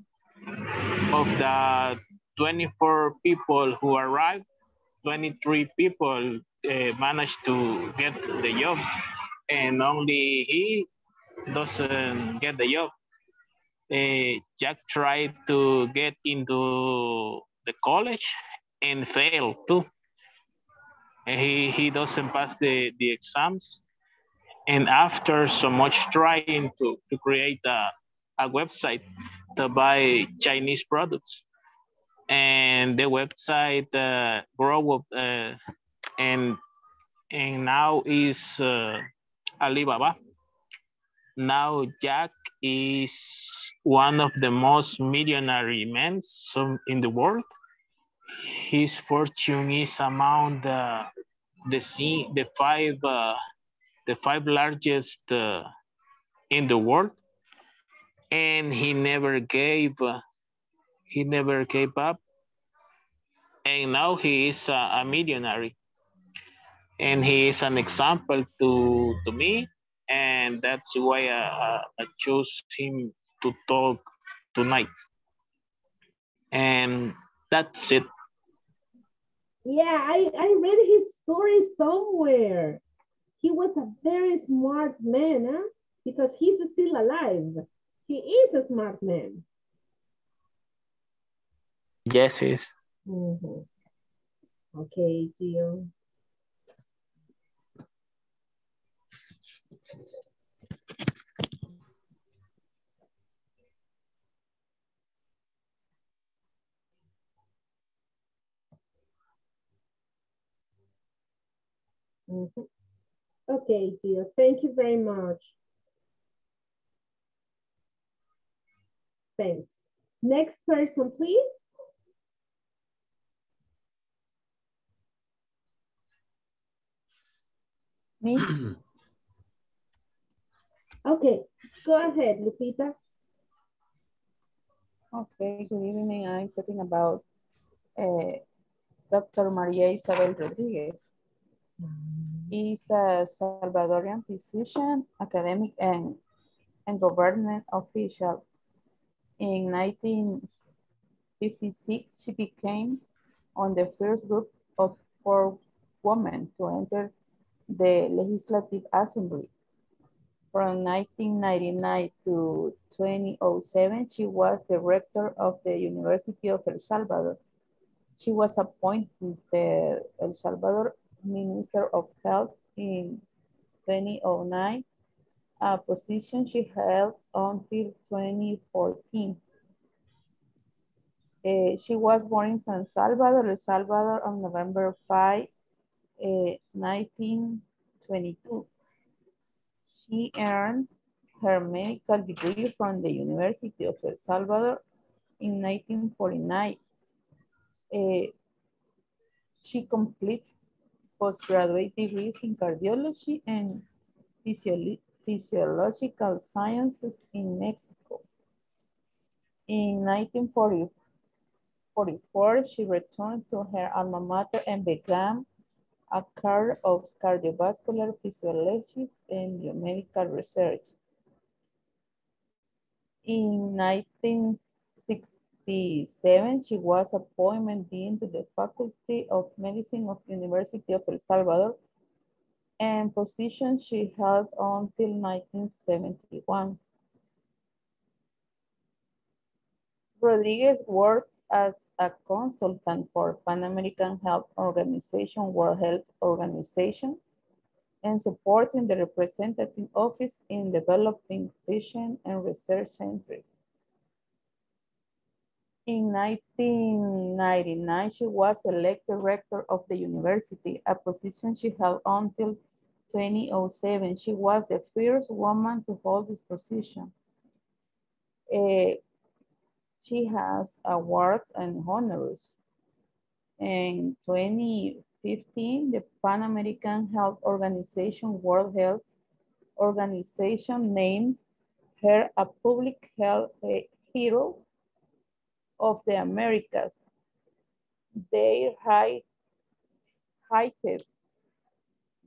Speaker 15: Of the 24 people who arrived, 23 people managed to get the job, and only he doesn't get the job. Jack tried to get into the college and failed too. He doesn't pass the exams. And after so much trying to create a website to buy Chinese products, and the website grew up and now is Alibaba. Now Jack is one of the most millionaire men in the world. His fortune is among the five largest in the world, and he never gave up, and now he is a millionaire, and he is an example to me, and that's why I chose him to talk tonight. And that's it.
Speaker 2: Yeah, I read his story somewhere. He was a very smart man, huh? Because he's still alive. He is a smart man.
Speaker 15: Yes, he is.
Speaker 2: Okay, Gio. Okay, Gio, thank you very much. Thanks. Next person, please.
Speaker 5: Me?
Speaker 2: Okay, go ahead, Lupita.
Speaker 5: Okay, good evening. I'm talking about Dr. Maria Isabel Rodriguez. Is a Salvadorian physician, academic, and government official. In 1956, she became on the first group of 4 women to enter the Legislative Assembly. From 1999 to 2007, she was the rector of the University of El Salvador. She was appointed the El Salvador Minister of Health in 2009, a position she held until 2014. She was born in San Salvador, El Salvador on November 5, 1922. She earned her medical degree from the University of El Salvador in 1949. She completed postgraduate degrees in cardiology and physiological sciences in Mexico. In 1944, she returned to her alma mater and began a career of cardiovascular physiologics and biomedical research. In 1967, she was appointed dean to the Faculty of Medicine of University of El Salvador, and position she held until 1971. Rodriguez worked as a consultant for Pan American Health Organization, World Health Organization, and supporting the representative office in developing teaching and research centers. In 1999, she was elected rector of the university, a position she held until 2007. She was the first woman to hold this position. She has awards and honors. In 2015, 15, the Pan American Health Organization, World Health Organization named her a public health hero of the Americas. Their highest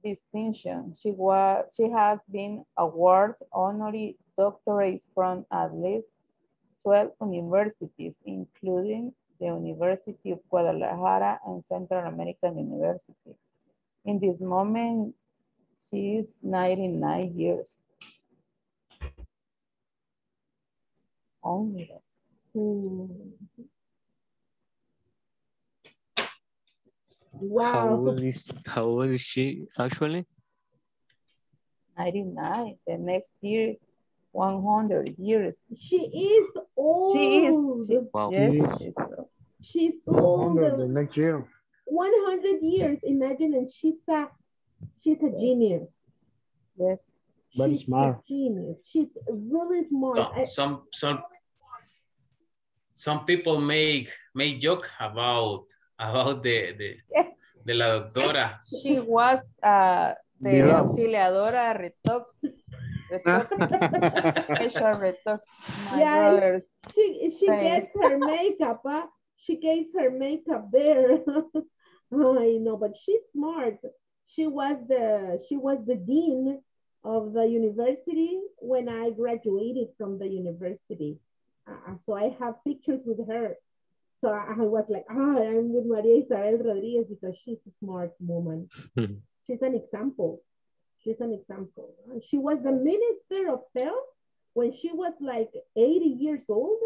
Speaker 5: distinction. She has been awarded honorary doctorates from at least 12 universities, including the University of Guadalajara and Central American University. In this moment, she is 99 years. Only that.
Speaker 2: Wow.
Speaker 13: How old is she actually?
Speaker 5: 99. The next year, 100 years.
Speaker 2: She is old.
Speaker 5: She is.
Speaker 13: Wow.
Speaker 5: Yes, she's so.
Speaker 2: She's old.
Speaker 9: 100 the next year.
Speaker 2: 100 years. Imagine, and she's a genius.
Speaker 5: Yes.
Speaker 9: Very
Speaker 2: She's
Speaker 9: smart.
Speaker 2: a genius. She's really smart.
Speaker 14: Some people make joke about the la doctora.
Speaker 5: She was the auxiliadora retox. Facial retox. My brothers.
Speaker 2: She gets her makeup. She gets her makeup there. I know, but she's smart. She was the dean of the university when I graduated from the university. So I have pictures with her. So I was like, I'm with Maria Isabel Rodriguez because she's a smart woman. She's an example. She's an example. She was the Minister of Health when she was like 80 years old.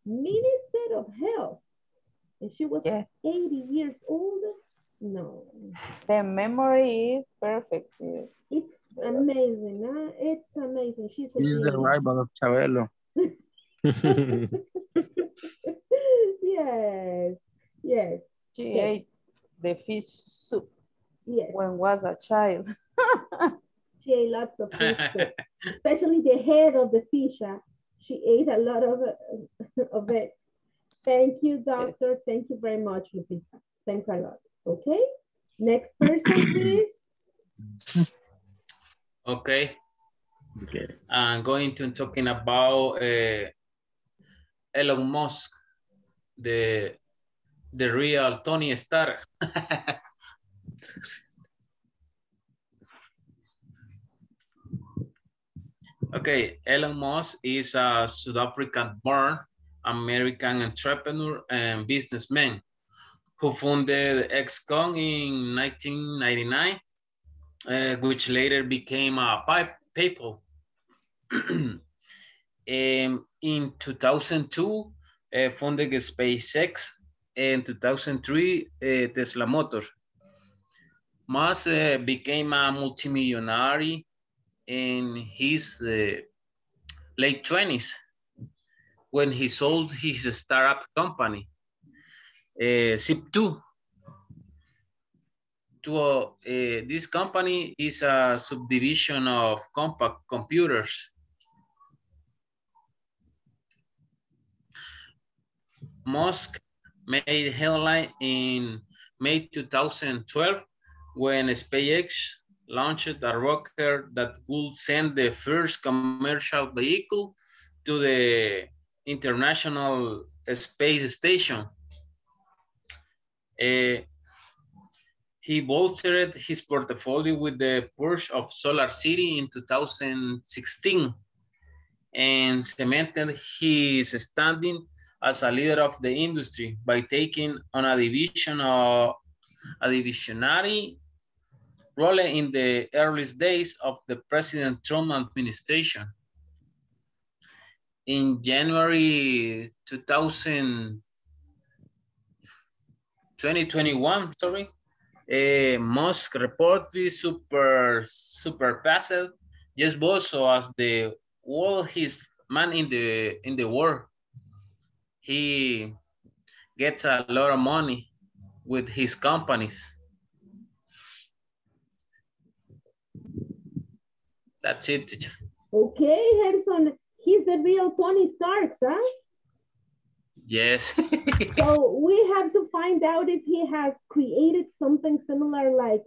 Speaker 2: Minister of Health. And she was 80 years old. No.
Speaker 5: The memory is perfect.
Speaker 2: It's amazing. Huh? It's amazing. She's a
Speaker 10: She's the rival of Chabelo.
Speaker 2: Yes. Yes.
Speaker 5: She ate the fish soup.
Speaker 2: Yes.
Speaker 5: When was a child.
Speaker 2: She ate lots of fish soup, especially the head of the fish. She ate a lot of it. Thank you, doctor. Yes. Thank you very much, Lupita. Thanks a lot. Okay. Next person, please.
Speaker 14: Okay. I'm going to talking about Elon Musk, the real Tony Stark. Okay, Elon Musk is a South African-born American entrepreneur and businessman who founded XCOM in 1999, which later became a PayPal. In 2002, funded SpaceX. In 2003, Tesla Motors. Musk became a multimillionaire in his late 20s when he sold his startup company, Zip2. This company is a subdivision of Compact Computers. Musk made headline in May 2012 when SpaceX launched a rocket that would send the first commercial vehicle to the International Space Station. He bolstered his portfolio with the purchase of Solar City in 2016 and cemented his standing as a leader of the industry by taking on a divisionary role in the earliest days of the President Trump administration. In January 2021, Musk reportedly surpassed Jeff Bezos as the wealthiest man in the world. He gets a lot of money with his companies. That's it, teacher.
Speaker 2: Okay, Harrison, he's the real Tony Stark, huh?
Speaker 14: Yes.
Speaker 2: So we have to find out if he has created something similar like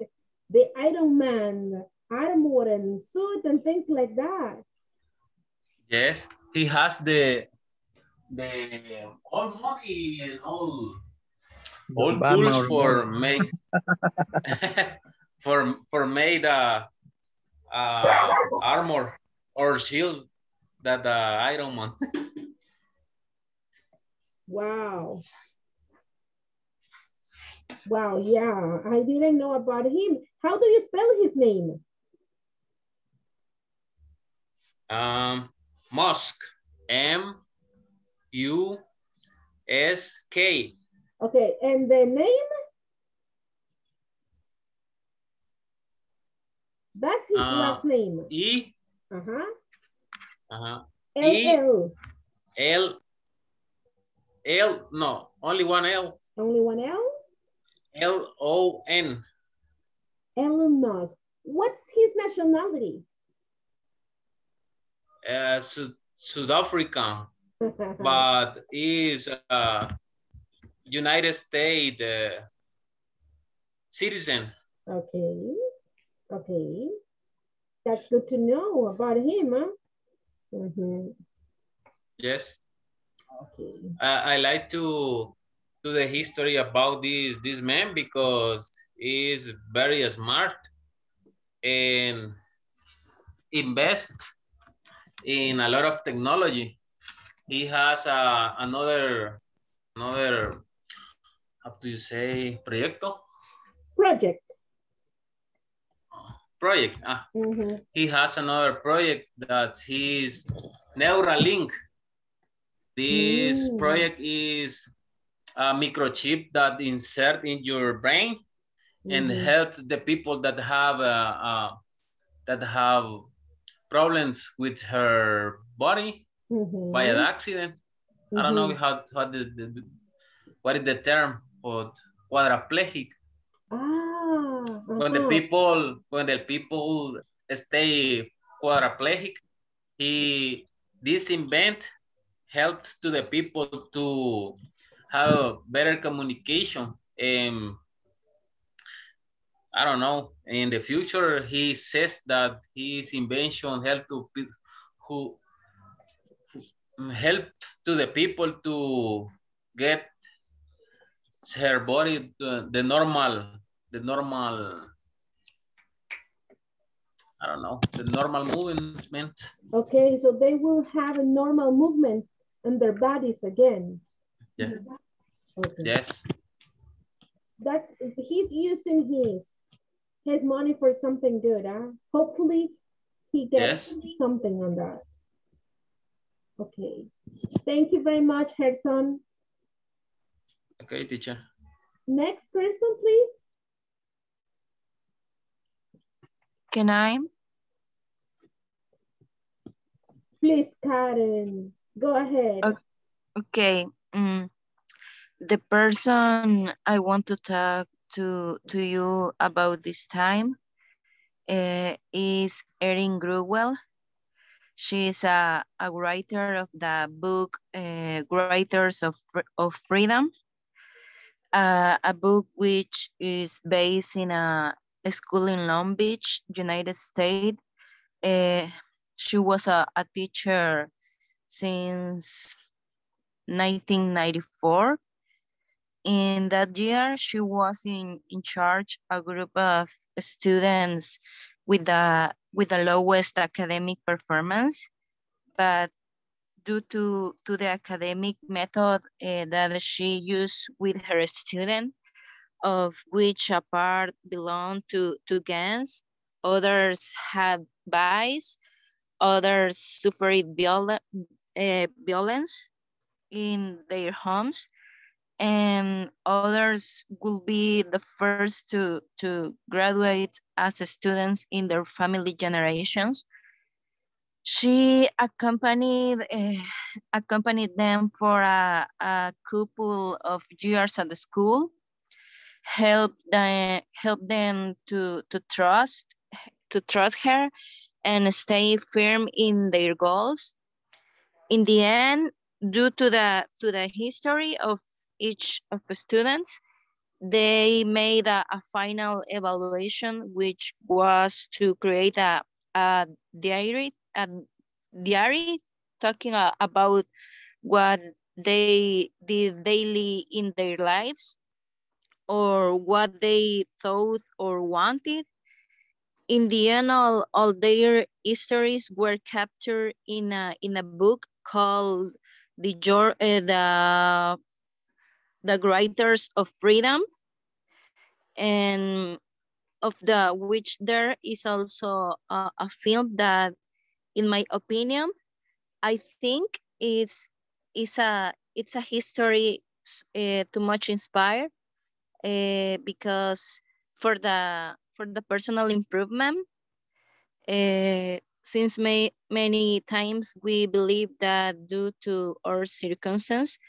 Speaker 2: the Iron Man armor and suit and things like that.
Speaker 14: Yes, he has the all money and all tools
Speaker 15: Batman
Speaker 14: for
Speaker 15: model.
Speaker 14: make for made armor or shield that Iron Man.
Speaker 2: Wow. Wow, yeah, I didn't know about him. How do you spell his name?
Speaker 14: Musk, M-U-S-K.
Speaker 2: Okay, and the name? That's his last name.
Speaker 14: E.
Speaker 2: L-L.
Speaker 14: L, no, only one L.
Speaker 2: Only one L?
Speaker 14: L-O-N.
Speaker 2: Elon Musk. What's his nationality?
Speaker 14: South African, but is United States citizen.
Speaker 2: Okay, okay. That's good to know about him, huh?
Speaker 14: Yes.
Speaker 2: Okay.
Speaker 14: I like to do the history about this man because he's very smart and invest in a lot of technology. He has another, how do you say, proyecto?
Speaker 2: Projects.
Speaker 14: Project. He has another project that is Neuralink. This project is a microchip that insert in your brain and help the people that have problems with her body by an accident. I don't know what is the term for quadriplegic. When the people stay quadriplegic, this invent helped to the people to have better communication. I don't know. In the future, he says that his invention helped to who helped to the people to get her body to the normal. I don't know, the normal movement.
Speaker 2: Okay, so they will have a normal movements in their bodies again.
Speaker 14: Yeah.
Speaker 2: Okay.
Speaker 14: Yes.
Speaker 2: He's using his money for something good, huh? Hopefully he gets something on that. Okay. Thank you very much, Gerson.
Speaker 14: Okay, teacher.
Speaker 2: Next person, please.
Speaker 8: Can I?
Speaker 2: Please, Karen, go ahead.
Speaker 8: Okay. The person I want to talk to you about this time is Erin Gruwell. She is a writer of the book Writers of Freedom, a book which is based in a school in Long Beach, United States. She was a teacher since 1994. In that year, she was in charge a group of students with the lowest academic performance, but due to the academic method that she used with her student, of which a part belonged to gangs, others had vice, others suffered violence in their homes, and others will be the first to graduate as students in their family generations. She accompanied them for a couple of years at the school, helped them to trust her and stay firm in their goals. In the end, due to the history of each of the students, they made a final evaluation, which was to create a diary, talking about what they did daily in their lives or what they thought or wanted. In the end, all their histories were captured in a book called the Writers of Freedom, and of the which there is also a film that, in my opinion, I think it's a history too much inspired, because for the personal improvement, since many times we believe that due to our circumstance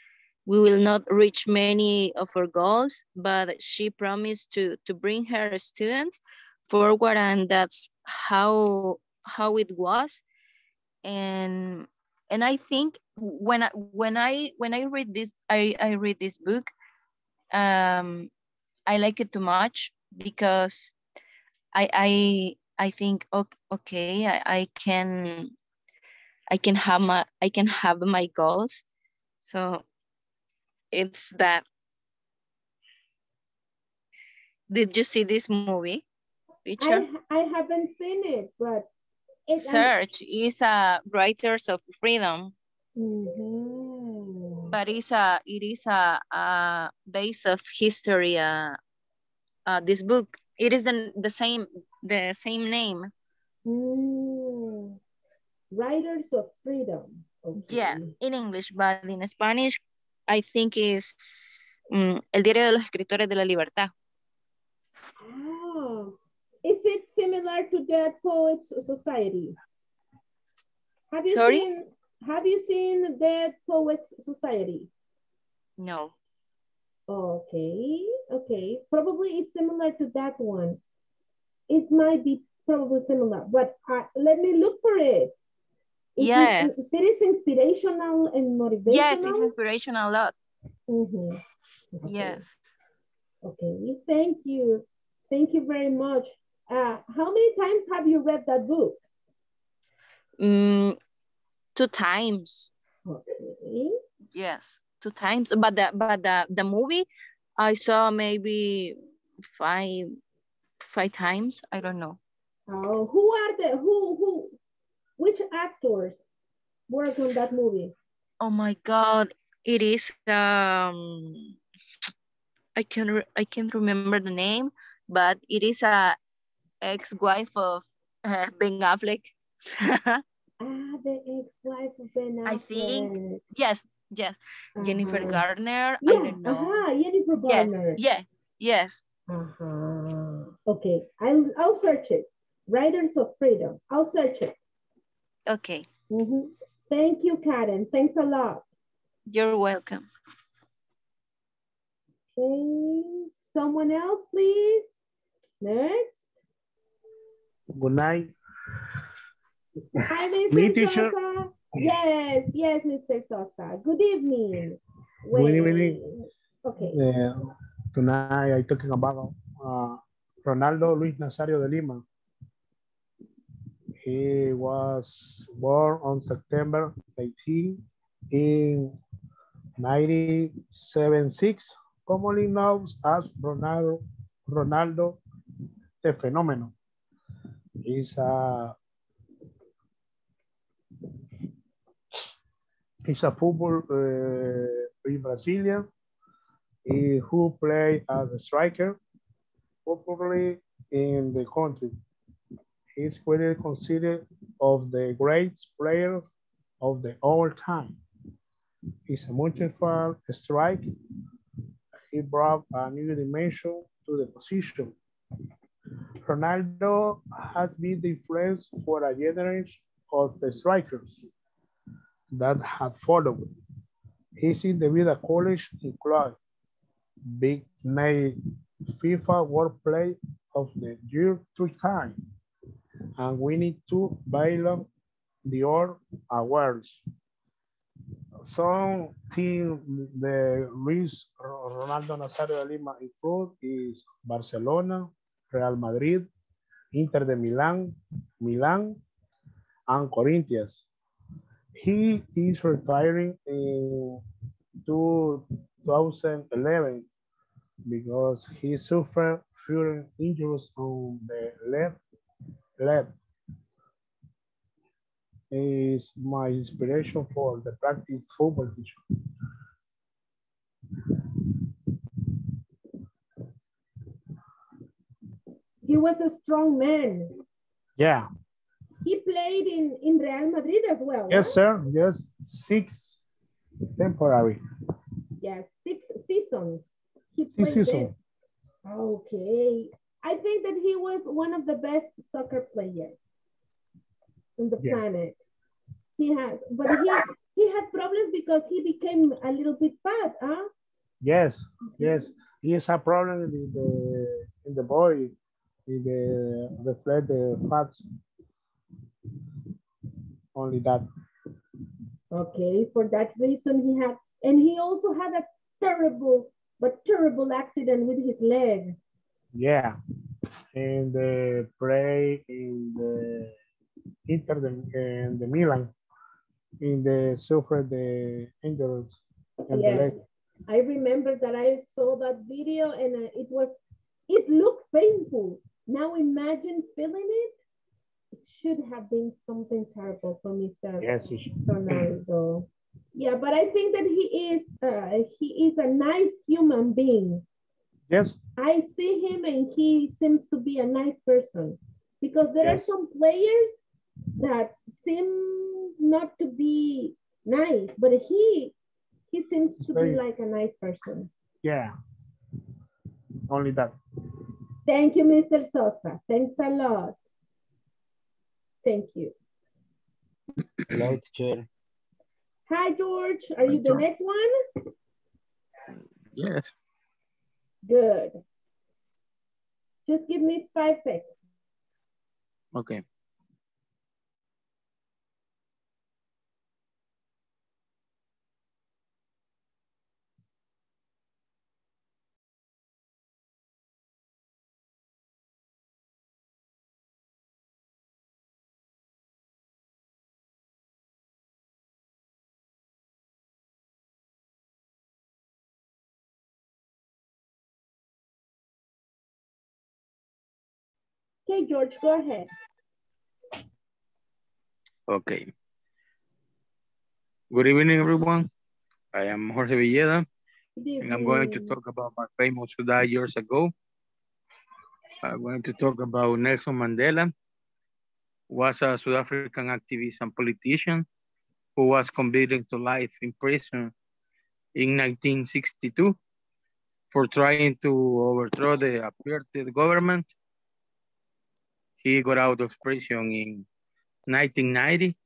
Speaker 8: we will not reach many of our goals, but she promised to bring her students forward, and that's how it was. And I think when I read this, I read this book, um I like it too much because I think, okay, I can have my goals. So it's that. Did you see this movie, teacher?
Speaker 2: I haven't seen it, but it's
Speaker 8: Search is a Writers of Freedom,
Speaker 2: mm-hmm.
Speaker 8: but it is a base of history. This book, it is the same name.
Speaker 2: Writers of Freedom. Okay.
Speaker 8: Yeah, in English, but in Spanish, I think is El Diario de los Escritores de la Libertad.
Speaker 2: Ah, is it similar to Dead Poets Society?
Speaker 8: Sorry?
Speaker 2: Have you seen Dead Poets Society?
Speaker 8: No.
Speaker 2: Okay, okay. Probably it's similar to that one. It might be probably similar, but let me look for it.
Speaker 8: Yes.
Speaker 2: It is inspirational and motivational?
Speaker 8: Yes, it's inspirational a lot.
Speaker 2: Mm-hmm. Okay.
Speaker 8: Yes.
Speaker 2: Okay, thank you. Thank you very much. How many times have you read that book?
Speaker 8: 2 times.
Speaker 2: Okay.
Speaker 8: Yes, 2 times. But the movie I saw maybe five times. I don't know.
Speaker 2: Oh, which actors work on that movie?
Speaker 8: Oh my God, it is I can't remember the name, but it is a ex-wife of Ben Affleck.
Speaker 2: The ex-wife of Ben Affleck.
Speaker 8: I think yes. Jennifer Garner.
Speaker 2: Yeah,
Speaker 8: I don't know.
Speaker 2: Jennifer Garner.
Speaker 8: Yes.
Speaker 2: Okay, I'll search it. Writers of Freedom. I'll search it.
Speaker 8: Okay.
Speaker 2: Thank you, Karen. Thanks a lot.
Speaker 8: You're welcome.
Speaker 2: Okay, someone else, please. Next.
Speaker 9: Good night.
Speaker 2: Hi, Mr.
Speaker 9: Me, teacher.
Speaker 2: Sosa. Yes, Mr. Sosa. Good evening.
Speaker 9: Good evening.
Speaker 2: Okay.
Speaker 9: Tonight I'm talking about Ronaldo Luis Nazario de Lima. He was born on September 18 in 1976, commonly known as Ronaldo the Phenomenon. He's a football Brazilian who played as a striker, popularly in the country. He's widely considered of the greatest player of the all time. He's a multi-fan strike. He brought a new dimension to the position. Ronaldo has been the influence for a generation of the strikers that had followed. He's in the Vida College included Big Name FIFA World Player of the Year 3 times and winning 2 Ballon d'Or awards. Some team the reach Ronaldo Nazario de Lima include is Barcelona, Real Madrid, Inter de Milan, and Corinthians. He is retiring in 2011 because he suffered few injuries on the leg. Is my inspiration for the practice football teacher.
Speaker 2: He was a strong man.
Speaker 9: Yeah.
Speaker 2: He played in Real Madrid as well.
Speaker 9: Yes,
Speaker 2: huh?
Speaker 9: sir. Yes, 6 temporary.
Speaker 2: Yes, 6 seasons. He
Speaker 9: 6
Speaker 2: played
Speaker 9: seasons.
Speaker 2: there. Okay. I think that he was one of the best soccer players on the planet. He has, but he had problems because he became a little bit fat, huh?
Speaker 9: Yes, yes. He has a problem in the body, in the reflect the fats. Only that.
Speaker 2: Okay, for that reason he had, and he also had a terrible accident with his leg.
Speaker 9: Yeah, and the play in the Inter and the Milan, in the suffer the injuries and the leg.
Speaker 2: Yes, I remember that I saw that video and it looked painful. Now imagine feeling it. It should have been something terrible for Mr.
Speaker 9: Yes,
Speaker 2: Ronaldo. Yeah, but I think that he is a nice human being.
Speaker 9: Yes.
Speaker 2: I see him and he seems to be a nice person because there are some players that seem not to be nice, but he seems to be like a nice person.
Speaker 9: Yeah, only that.
Speaker 2: Thank you, Mr. Sosa. Thanks a lot. Thank you.
Speaker 7: Hello, teacher.
Speaker 2: Hi, George. Are you the next one?
Speaker 15: Yes.
Speaker 2: Good. Just give me 5 seconds.
Speaker 15: Okay.
Speaker 2: Okay, George, go ahead.
Speaker 15: Okay. Good evening, everyone. I am Jorge Villeda, and I'm going to talk about my famous who died years ago. I'm going to talk about Nelson Mandela, who was a South African activist and politician who was convicted to life in prison in 1962 for trying to overthrow the apartheid government. He got out of prison in 1990.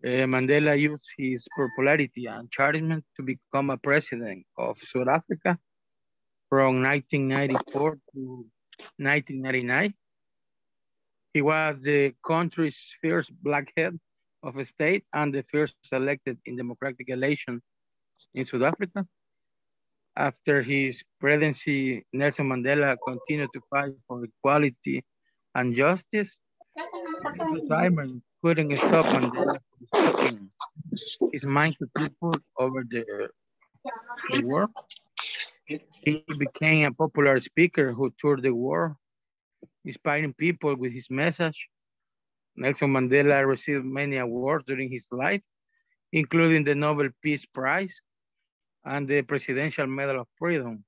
Speaker 15: Mandela used his popularity and charisma to become a president of South Africa from 1994 to 1999. He was the country's first black head of a state and the first elected in democratic election in South Africa. After his presidency, Nelson Mandela continued to fight for equality and justice. His retirement couldn't stop Mandela from speaking his mind to people over the world. He became a popular speaker who toured the world, inspiring people with his message. Nelson Mandela received many awards during his life, including the Nobel Peace Prize and the Presidential Medal of Freedom.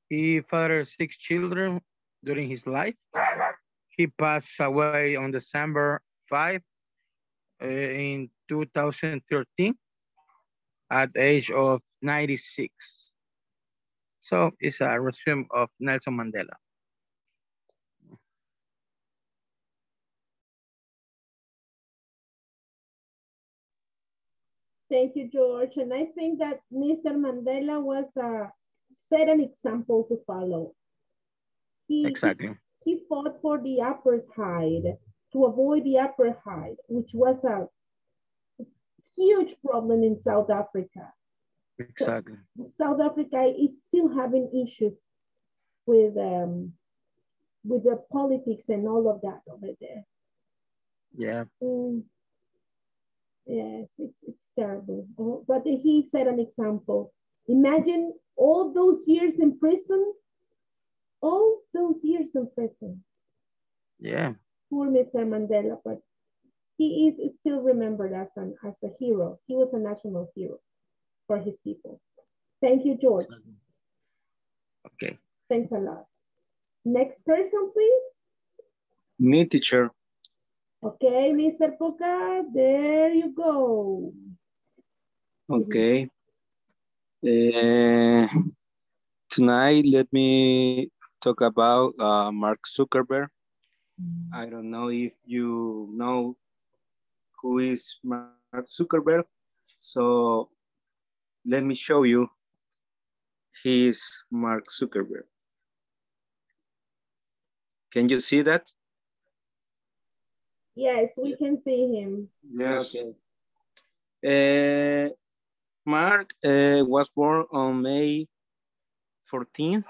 Speaker 15: He fathered 6 children during his life. He passed away on December 5 in 2013 at the age of 96. So it's a resume of Nelson Mandela.
Speaker 2: Thank you, George. And I think that Mr. Mandela was set an example to follow.
Speaker 15: Exactly.
Speaker 2: He fought for the apartheid, to avoid the apartheid, which was huge problem in South Africa.
Speaker 16: Exactly.
Speaker 2: So South Africa is still having issues with the politics and all of that over there.
Speaker 16: Yeah.
Speaker 2: Yes, it's terrible. But he set an example. Imagine all those years in prison. All those years in prison.
Speaker 16: Yeah.
Speaker 2: Poor Mr. Mandela, but he is still remembered as a hero. He was a national hero for his people. Thank you, George.
Speaker 16: Okay.
Speaker 2: Thanks a lot. Next person, please.
Speaker 17: Me, teacher.
Speaker 2: Okay, Mr. Poca, there you go.
Speaker 17: Okay. Tonight, let me talk about Mark Zuckerberg. I don't know if you know who is Mark Zuckerberg. So let me show you. He is Mark Zuckerberg. Can you see that?
Speaker 2: Yes, we can see him.
Speaker 17: Yes. Okay. Mark was born on May 14th,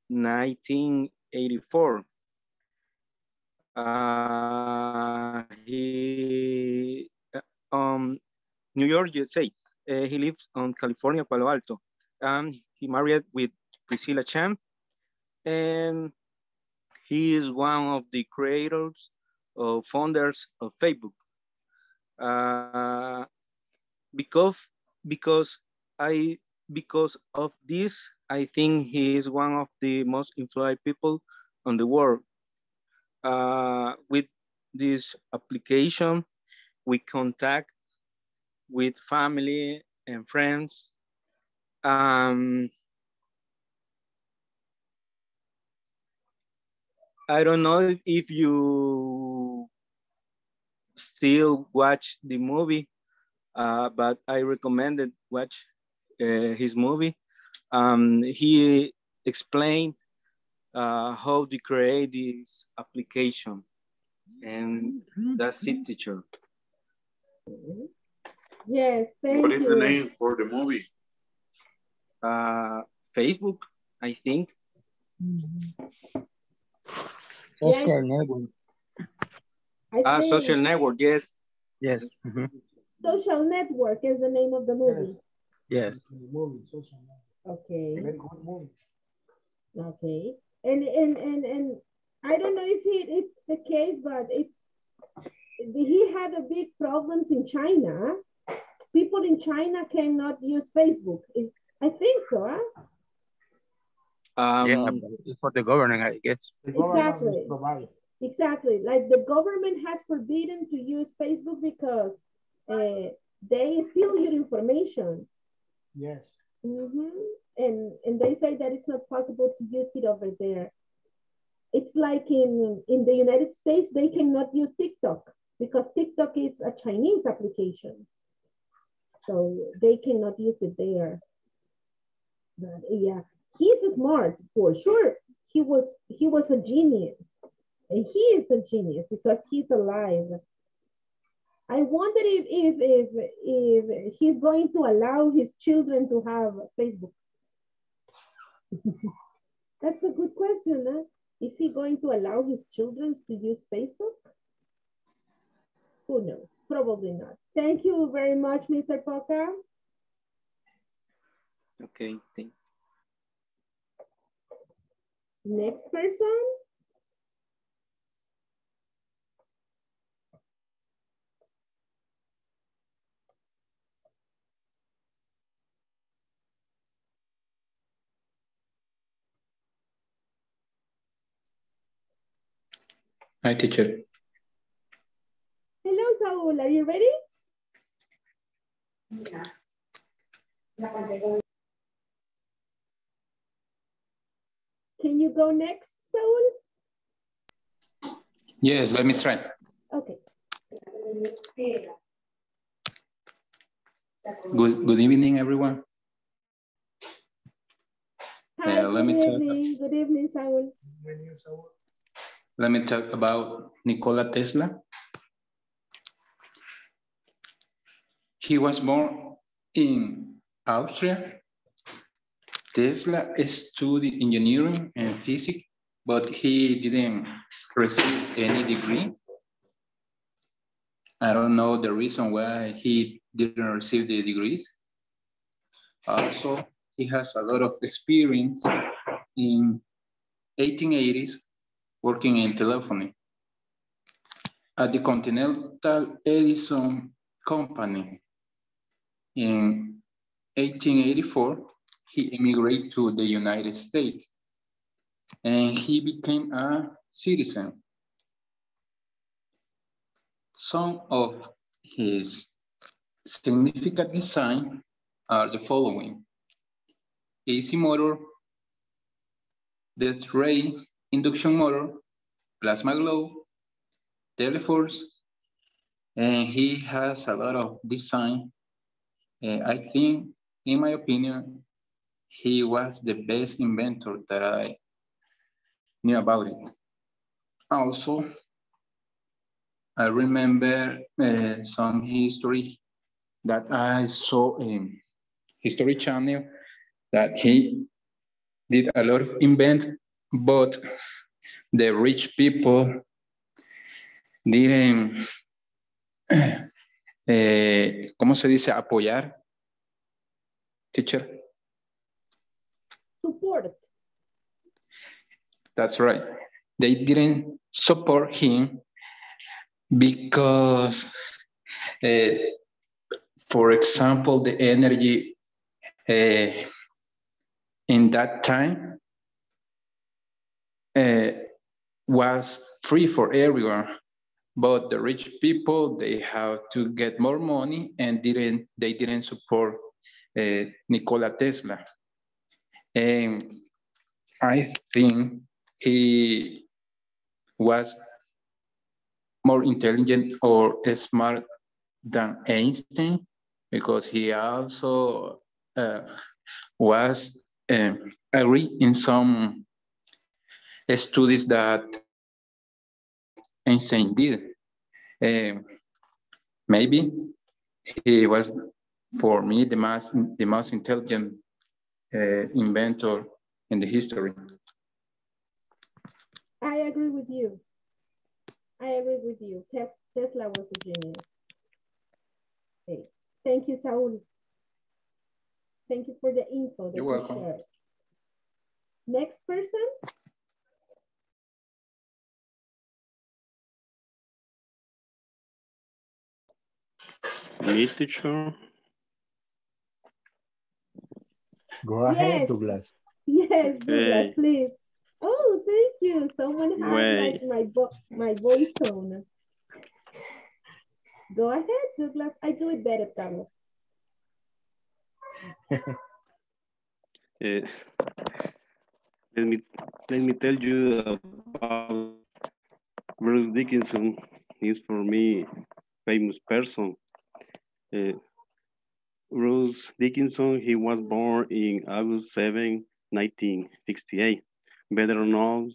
Speaker 17: 1984. He New York, USA. He lives on California, Palo Alto. And he married with Priscilla Chan. And he is one of the creators or founders of Facebook. Because of this, I think he is one of the most influential people on the world. With this application, we contact with family and friends. I don't know if you still watch the movie, but I recommended watch his movie. He explained how to create this application, and that's it, teacher.
Speaker 2: Yes, thank you.
Speaker 4: What is the name for the movie?
Speaker 17: Facebook, I think.
Speaker 7: Social network.
Speaker 17: Social network, yes. Yes.
Speaker 2: Social Network is the name of the movie.
Speaker 17: Yes.
Speaker 2: Okay. Okay. And I don't know if it's the case, but he had a big problems in China. People in China cannot use Facebook. I think so, huh?
Speaker 16: Yeah, it's for the government, I guess.
Speaker 2: Exactly. Like the government has forbidden to use Facebook because they steal your information.
Speaker 9: Yes.
Speaker 2: And they say that it's not possible to use it over there. It's like in the United States, they cannot use TikTok because TikTok is a Chinese application. So they cannot use it there. But yeah, he's smart for sure. He was a genius. And he is a genius because he's alive. I wonder if he's going to allow his children to have Facebook. That's a good question, huh? Is he going to allow his children to use Facebook? Who knows? Probably not. Thank you very much, Mr. Poca.
Speaker 17: Okay, thank you.
Speaker 2: Next person.
Speaker 18: Hi, teacher.
Speaker 2: Hello, Saul. Are you ready? Can you go next, Saul?
Speaker 18: Yes, let me try.
Speaker 2: Okay.
Speaker 18: Good evening, everyone.
Speaker 2: Hi,
Speaker 18: Good
Speaker 2: evening. Good evening, Saul.
Speaker 18: Let me talk about Nikola Tesla. He was born in Austria. Tesla studied engineering and physics, but he didn't receive any degree. I don't know the reason why he didn't receive the degrees. Also, he has a lot of experience in 1880s working in telephony. At the Continental Edison Company in 1884, he immigrated to the United States and he became a citizen. Some of his significant design are the following: AC motor, death ray induction motor, plasma globe, teleforce, and he has a lot of design. I think, in my opinion, he was the best inventor that I knew about it. Also, I remember some history that I saw in History Channel that he did a lot of invent, but the rich people didn't, ¿cómo se dice? Apoyar, teacher?
Speaker 2: Support.
Speaker 18: That's right. They didn't support him because, for example, the energy in that time was free for everyone, but the rich people, they have to get more money and they didn't support Nikola Tesla. And I think he was more intelligent or smart than Einstein, because he also was agree in some studies that Einstein did. Maybe he was, for me, the most intelligent inventor in the history.
Speaker 2: I agree with you. I agree with you. Tesla was a genius. Okay. Thank you, Saul. Thank you for the info that
Speaker 18: You're
Speaker 2: you
Speaker 18: welcome.
Speaker 2: shared. Next person.
Speaker 3: Me, teacher.
Speaker 10: Go ahead,
Speaker 2: Yes.
Speaker 10: Douglas.
Speaker 2: Yes, Douglas,
Speaker 3: Okay.
Speaker 2: please. Oh, thank you. Someone had like
Speaker 3: Wait.
Speaker 2: my voice tone. Go ahead, Douglas. I do it better, Carlos.
Speaker 3: Uh, let me tell you about Bruce Dickinson. He's for me famous person. Bruce Dickinson, he was born in August 7, 1968. Better known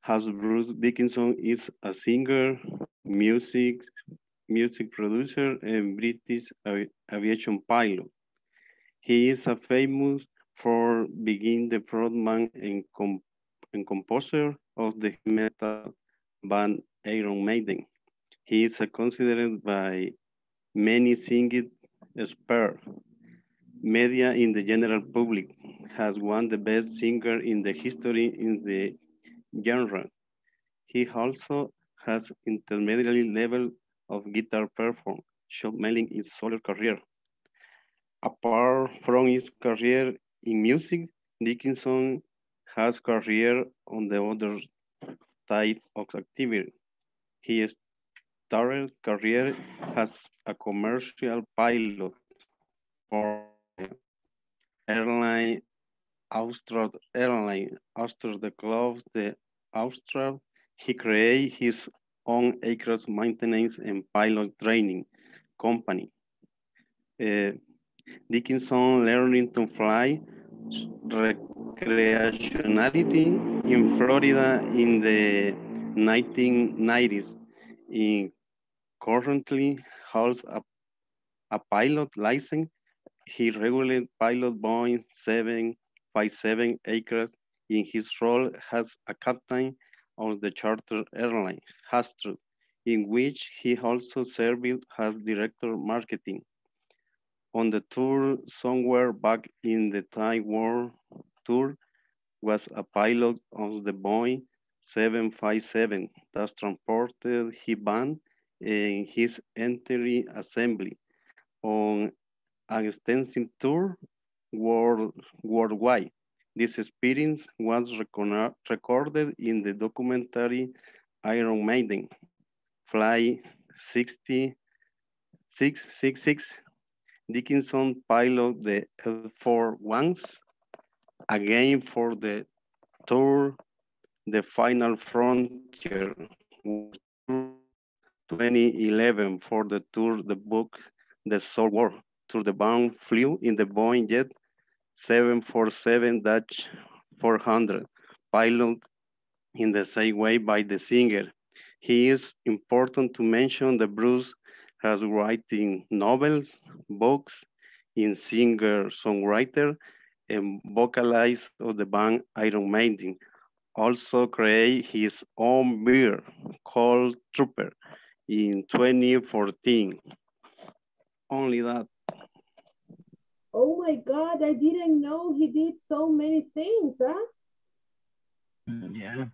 Speaker 3: as Bruce Dickinson is a singer, music producer, and British aviation pilot. He is famous for being the frontman and composer of the metal band Iron Maiden. He is considered by many singing experts, media in the general public, as one of the best singers in the history in the genre. He also has intermediate level of guitar performance, showing his solo career. Apart from his career in music, Dickinson has career on the other type of activity. He started career as a commercial pilot for airline Austral Airline after the close the Austral. He created his own aircraft maintenance and pilot training company. Dickinson learning to fly recreationality in Florida in the 1990s. He currently holds a a pilot license. He regularly pilot Boeing 757 aircraft in his role as a captain of the charter airline, Astro, in which he also served as director marketing. On the tour somewhere back in the Thai War tour was a pilot of the Boeing 757 that transported his band and his entry assembly on an extensive tour worldwide. This experience was recorded in the documentary Iron Maiden, Fly 666. Dickinson piloted the L4 once, again for the tour, The Final Frontier, 2011 for the tour, the book, The Soul War. Tour de Band flew in the Boeing Jet 747-400, pilot in the same way by the singer. He is important to mention that Bruce has written novels, books, in singer-songwriter, and vocalized of the band Iron Maiden. Also create his own beer called Trooper in 2014. Only that.
Speaker 2: Oh my God, I didn't know he did so many things, huh?
Speaker 16: Yeah.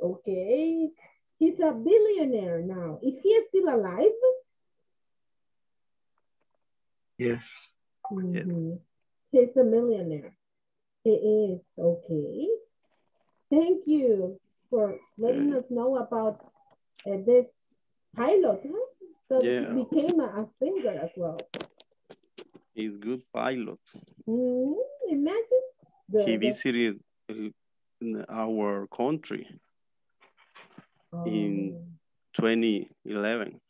Speaker 2: Okay. He's a billionaire now. Is he still alive?
Speaker 16: Yes.
Speaker 2: Mm-hmm. He's a millionaire. He is. Okay. Thank you for letting us know about this pilot, huh? That he became a singer as well.
Speaker 3: He's good pilot.
Speaker 2: Imagine.
Speaker 3: He visited our country in 2011.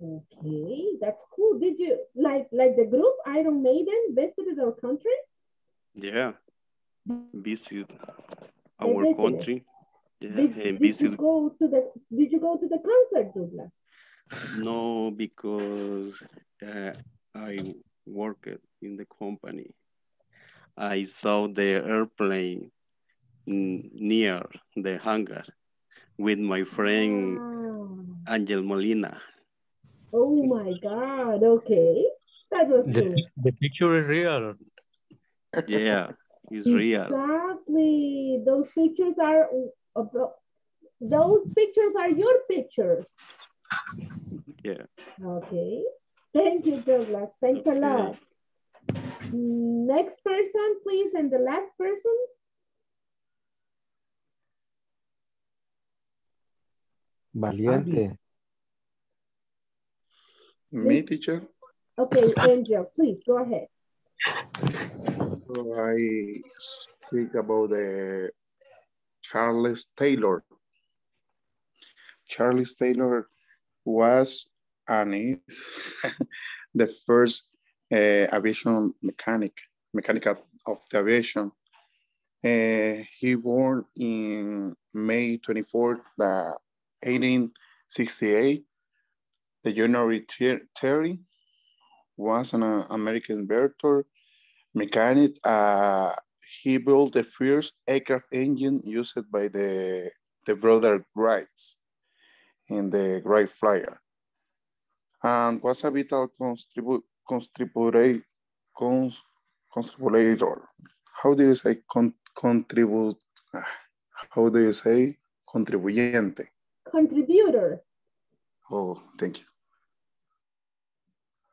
Speaker 2: Okay, that's cool. Did you like the group Iron Maiden visited our country?
Speaker 3: Yeah, visit our country. Yeah,
Speaker 2: did you go to the concert, Douglas?
Speaker 3: No, because I worked in the company. I saw the airplane near the hangar with my friend Angel Molina.
Speaker 2: Oh my God, okay. That was cool.
Speaker 13: The picture is real.
Speaker 3: Yeah, it's real.
Speaker 2: Exactly. Those pictures are your pictures.
Speaker 3: Yeah.
Speaker 2: Okay. Thank you, Douglas. Thanks a lot. Next person, please, and the last person.
Speaker 10: Valiente.
Speaker 4: Me, teacher?
Speaker 2: Okay, Angel, please go ahead.
Speaker 4: So I speak about the Charles Taylor. Charles Taylor was and is the first aviation mechanic of the aviation. He born in May 24th, 1868. The January 30 was an American inventor, mechanic. He built the first aircraft engine used by the brother Wrights in the Wright Flyer, and was a vital contributor. How do you say contribute? How do you say contribuyente?
Speaker 2: Contributor.
Speaker 4: Oh, thank you.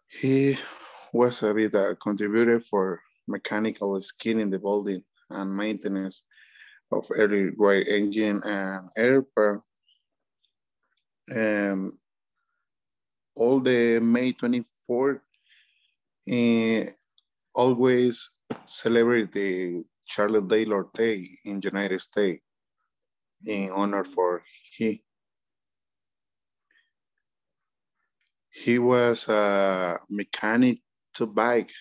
Speaker 4: He was a vital contributor for mechanical skill in the building and maintenance of every Wright engine and airplane. All the May 24th, always celebrate the Charles Taylor Day in United States in honor for he was a mechanic to bike.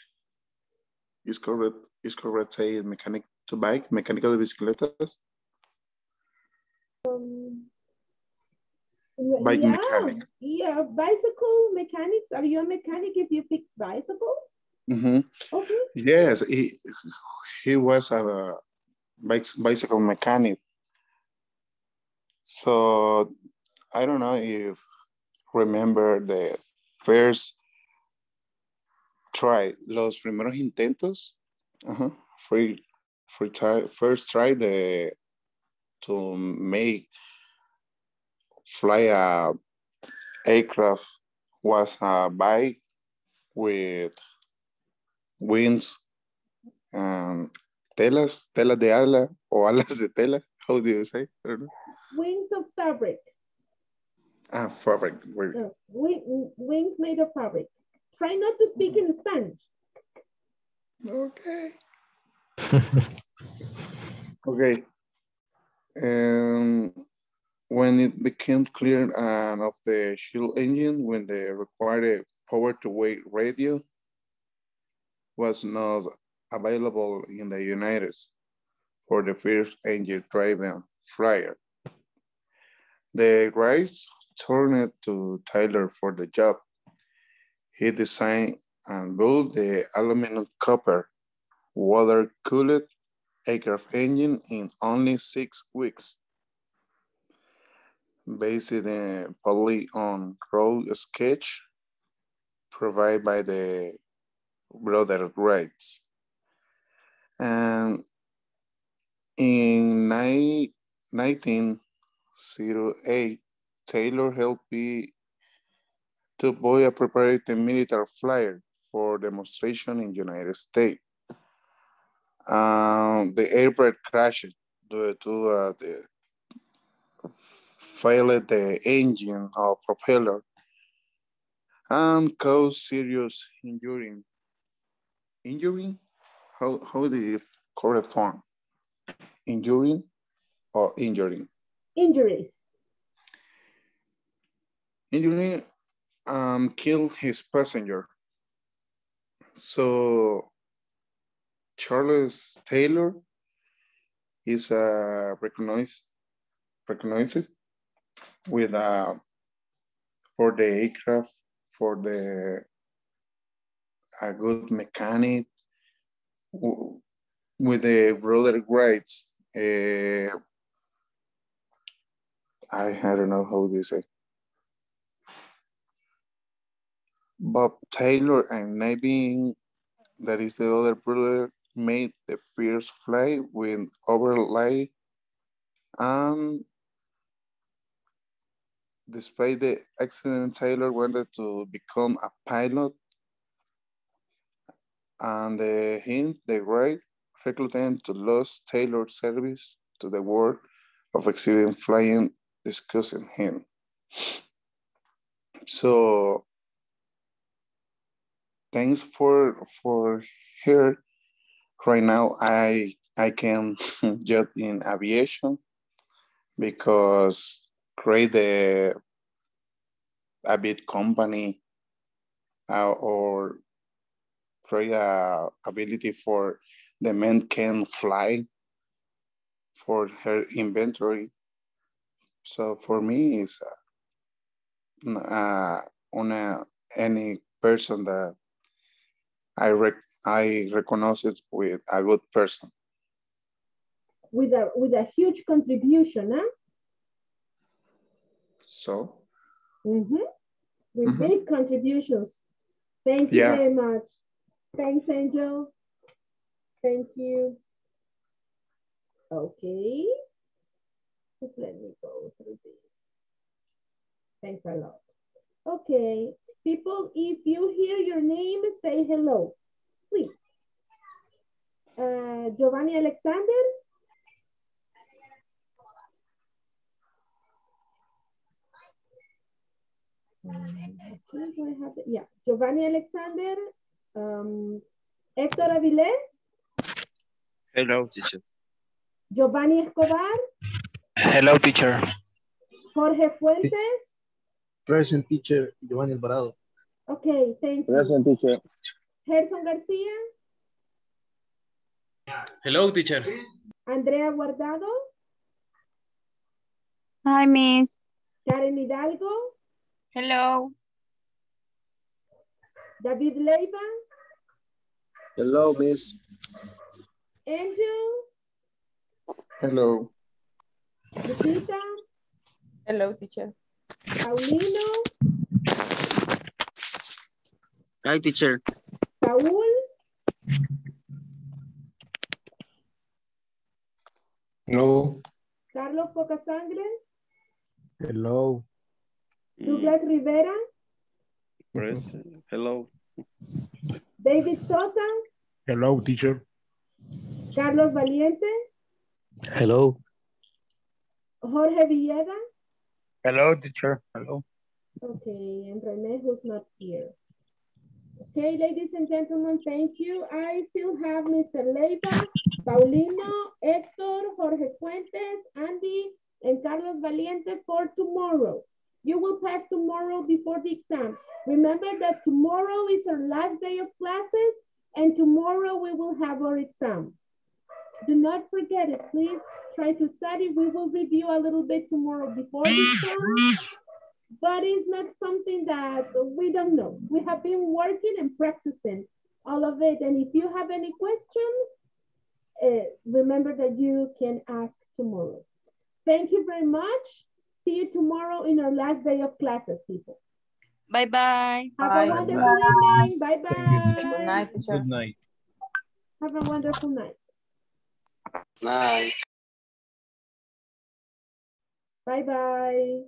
Speaker 4: Is correct saying mechanic to bike, mecánico de bicicletas? Bike
Speaker 2: Yeah,
Speaker 4: mechanic.
Speaker 2: yeah, bicycle mechanics. Are you a mechanic if you fix bicycles? Okay.
Speaker 4: Yes, he was a bicycle mechanic. So I don't know if remember the first try, los primeros intentos. Free, first try to make fly a aircraft was a bike with wings and telas de ala o alas de tela. How do you say? I don't know.
Speaker 2: Wings of fabric.
Speaker 4: Fabric.
Speaker 2: Wings made of fabric. Try not to speak in Spanish.
Speaker 4: Okay. Okay. And when it became clear of the shield engine, when the required power-to-weight radio was not available in the United States for the first engine-driven flyer, the guys turned to Tyler for the job. He designed and built the aluminum copper water-cooled aircraft engine in only 6 weeks, based partly on road sketch provided by the brother Wrights. And in 1908, Taylor helped to buy a proprietary military flyer for demonstration in the United States. The aircraft crashed due to the failed the engine or propeller and caused serious injury. Injury? How the correct form? Injury or injuring?
Speaker 2: Injuries.
Speaker 4: Injury killed his passenger. So Charles Taylor is recognized with for the aircraft, for the a good mechanic, with the brother Wrights. I don't know how they say. Bob Taylor and Navy, that is the other brother, made the first flight with overlay, and despite the accident, Taylor wanted to become a pilot, and the right recruited to lose Taylor's service to the world of exhibiting flying, discussing him. So thanks for her. Right now, I can job in aviation because create a big company or create a ability for the men can fly for her inventory. So for me, it's on any person that I recognize it with a good person.
Speaker 2: With a huge contribution, huh?
Speaker 4: So?
Speaker 2: With big contributions. Thank you very much. Thanks, Angel. Thank you. Okay. Just let me go through this. Thanks a lot. Okay. People, if you hear your name, say hello, please. Giovanni Alexander. Yeah, Giovanni Alexander. Héctor Avilés.
Speaker 19: Hello, teacher.
Speaker 2: Giovanni Escobar.
Speaker 15: Hello, teacher.
Speaker 2: Jorge Fuentes.
Speaker 7: Present, teacher. Giovanni Alvarado.
Speaker 2: Okay, thank you.
Speaker 19: Present, teacher.
Speaker 2: Gerson García.
Speaker 14: Hello, teacher.
Speaker 2: Andrea Guardado.
Speaker 1: Hi, Miss.
Speaker 2: Karen Hidalgo.
Speaker 8: Hello.
Speaker 2: David Leiva.
Speaker 20: Hello, Miss.
Speaker 2: Angel.
Speaker 4: Hello.
Speaker 2: Lupita.
Speaker 5: Hello, teacher.
Speaker 2: Paulino.
Speaker 19: Hi, teacher.
Speaker 2: Saúl.
Speaker 10: Hello.
Speaker 2: Carlos Pocasangre.
Speaker 10: Hello.
Speaker 2: Douglas Rivera.
Speaker 3: Present. Hello.
Speaker 2: David Sosa.
Speaker 9: Hello, teacher.
Speaker 2: Carlos Valiente.
Speaker 13: Hello.
Speaker 2: Jorge Villeda.
Speaker 16: Hello, teacher. Hello.
Speaker 2: Okay, and Rene, who's not here. Okay, ladies and gentlemen, thank you. I still have Mr. Leiva, Paulino, Hector, Jorge Fuentes, Andy, and Carlos Valiente for tomorrow. You will pass tomorrow before the exam. Remember that tomorrow is our last day of classes, and tomorrow we will have our exam. Do not forget it, please. Try to study. We will review a little bit tomorrow before the exam. But it's not something that we don't know. We have been working and practicing all of it. And if you have any questions, remember that you can ask tomorrow. Thank you very much. See you tomorrow in our last day of classes, people.
Speaker 8: Bye-bye.
Speaker 2: Have a wonderful evening. Bye-bye.
Speaker 5: Good night, teacher.
Speaker 7: Good night.
Speaker 2: Have a wonderful night.
Speaker 19: Night.
Speaker 2: Bye-bye.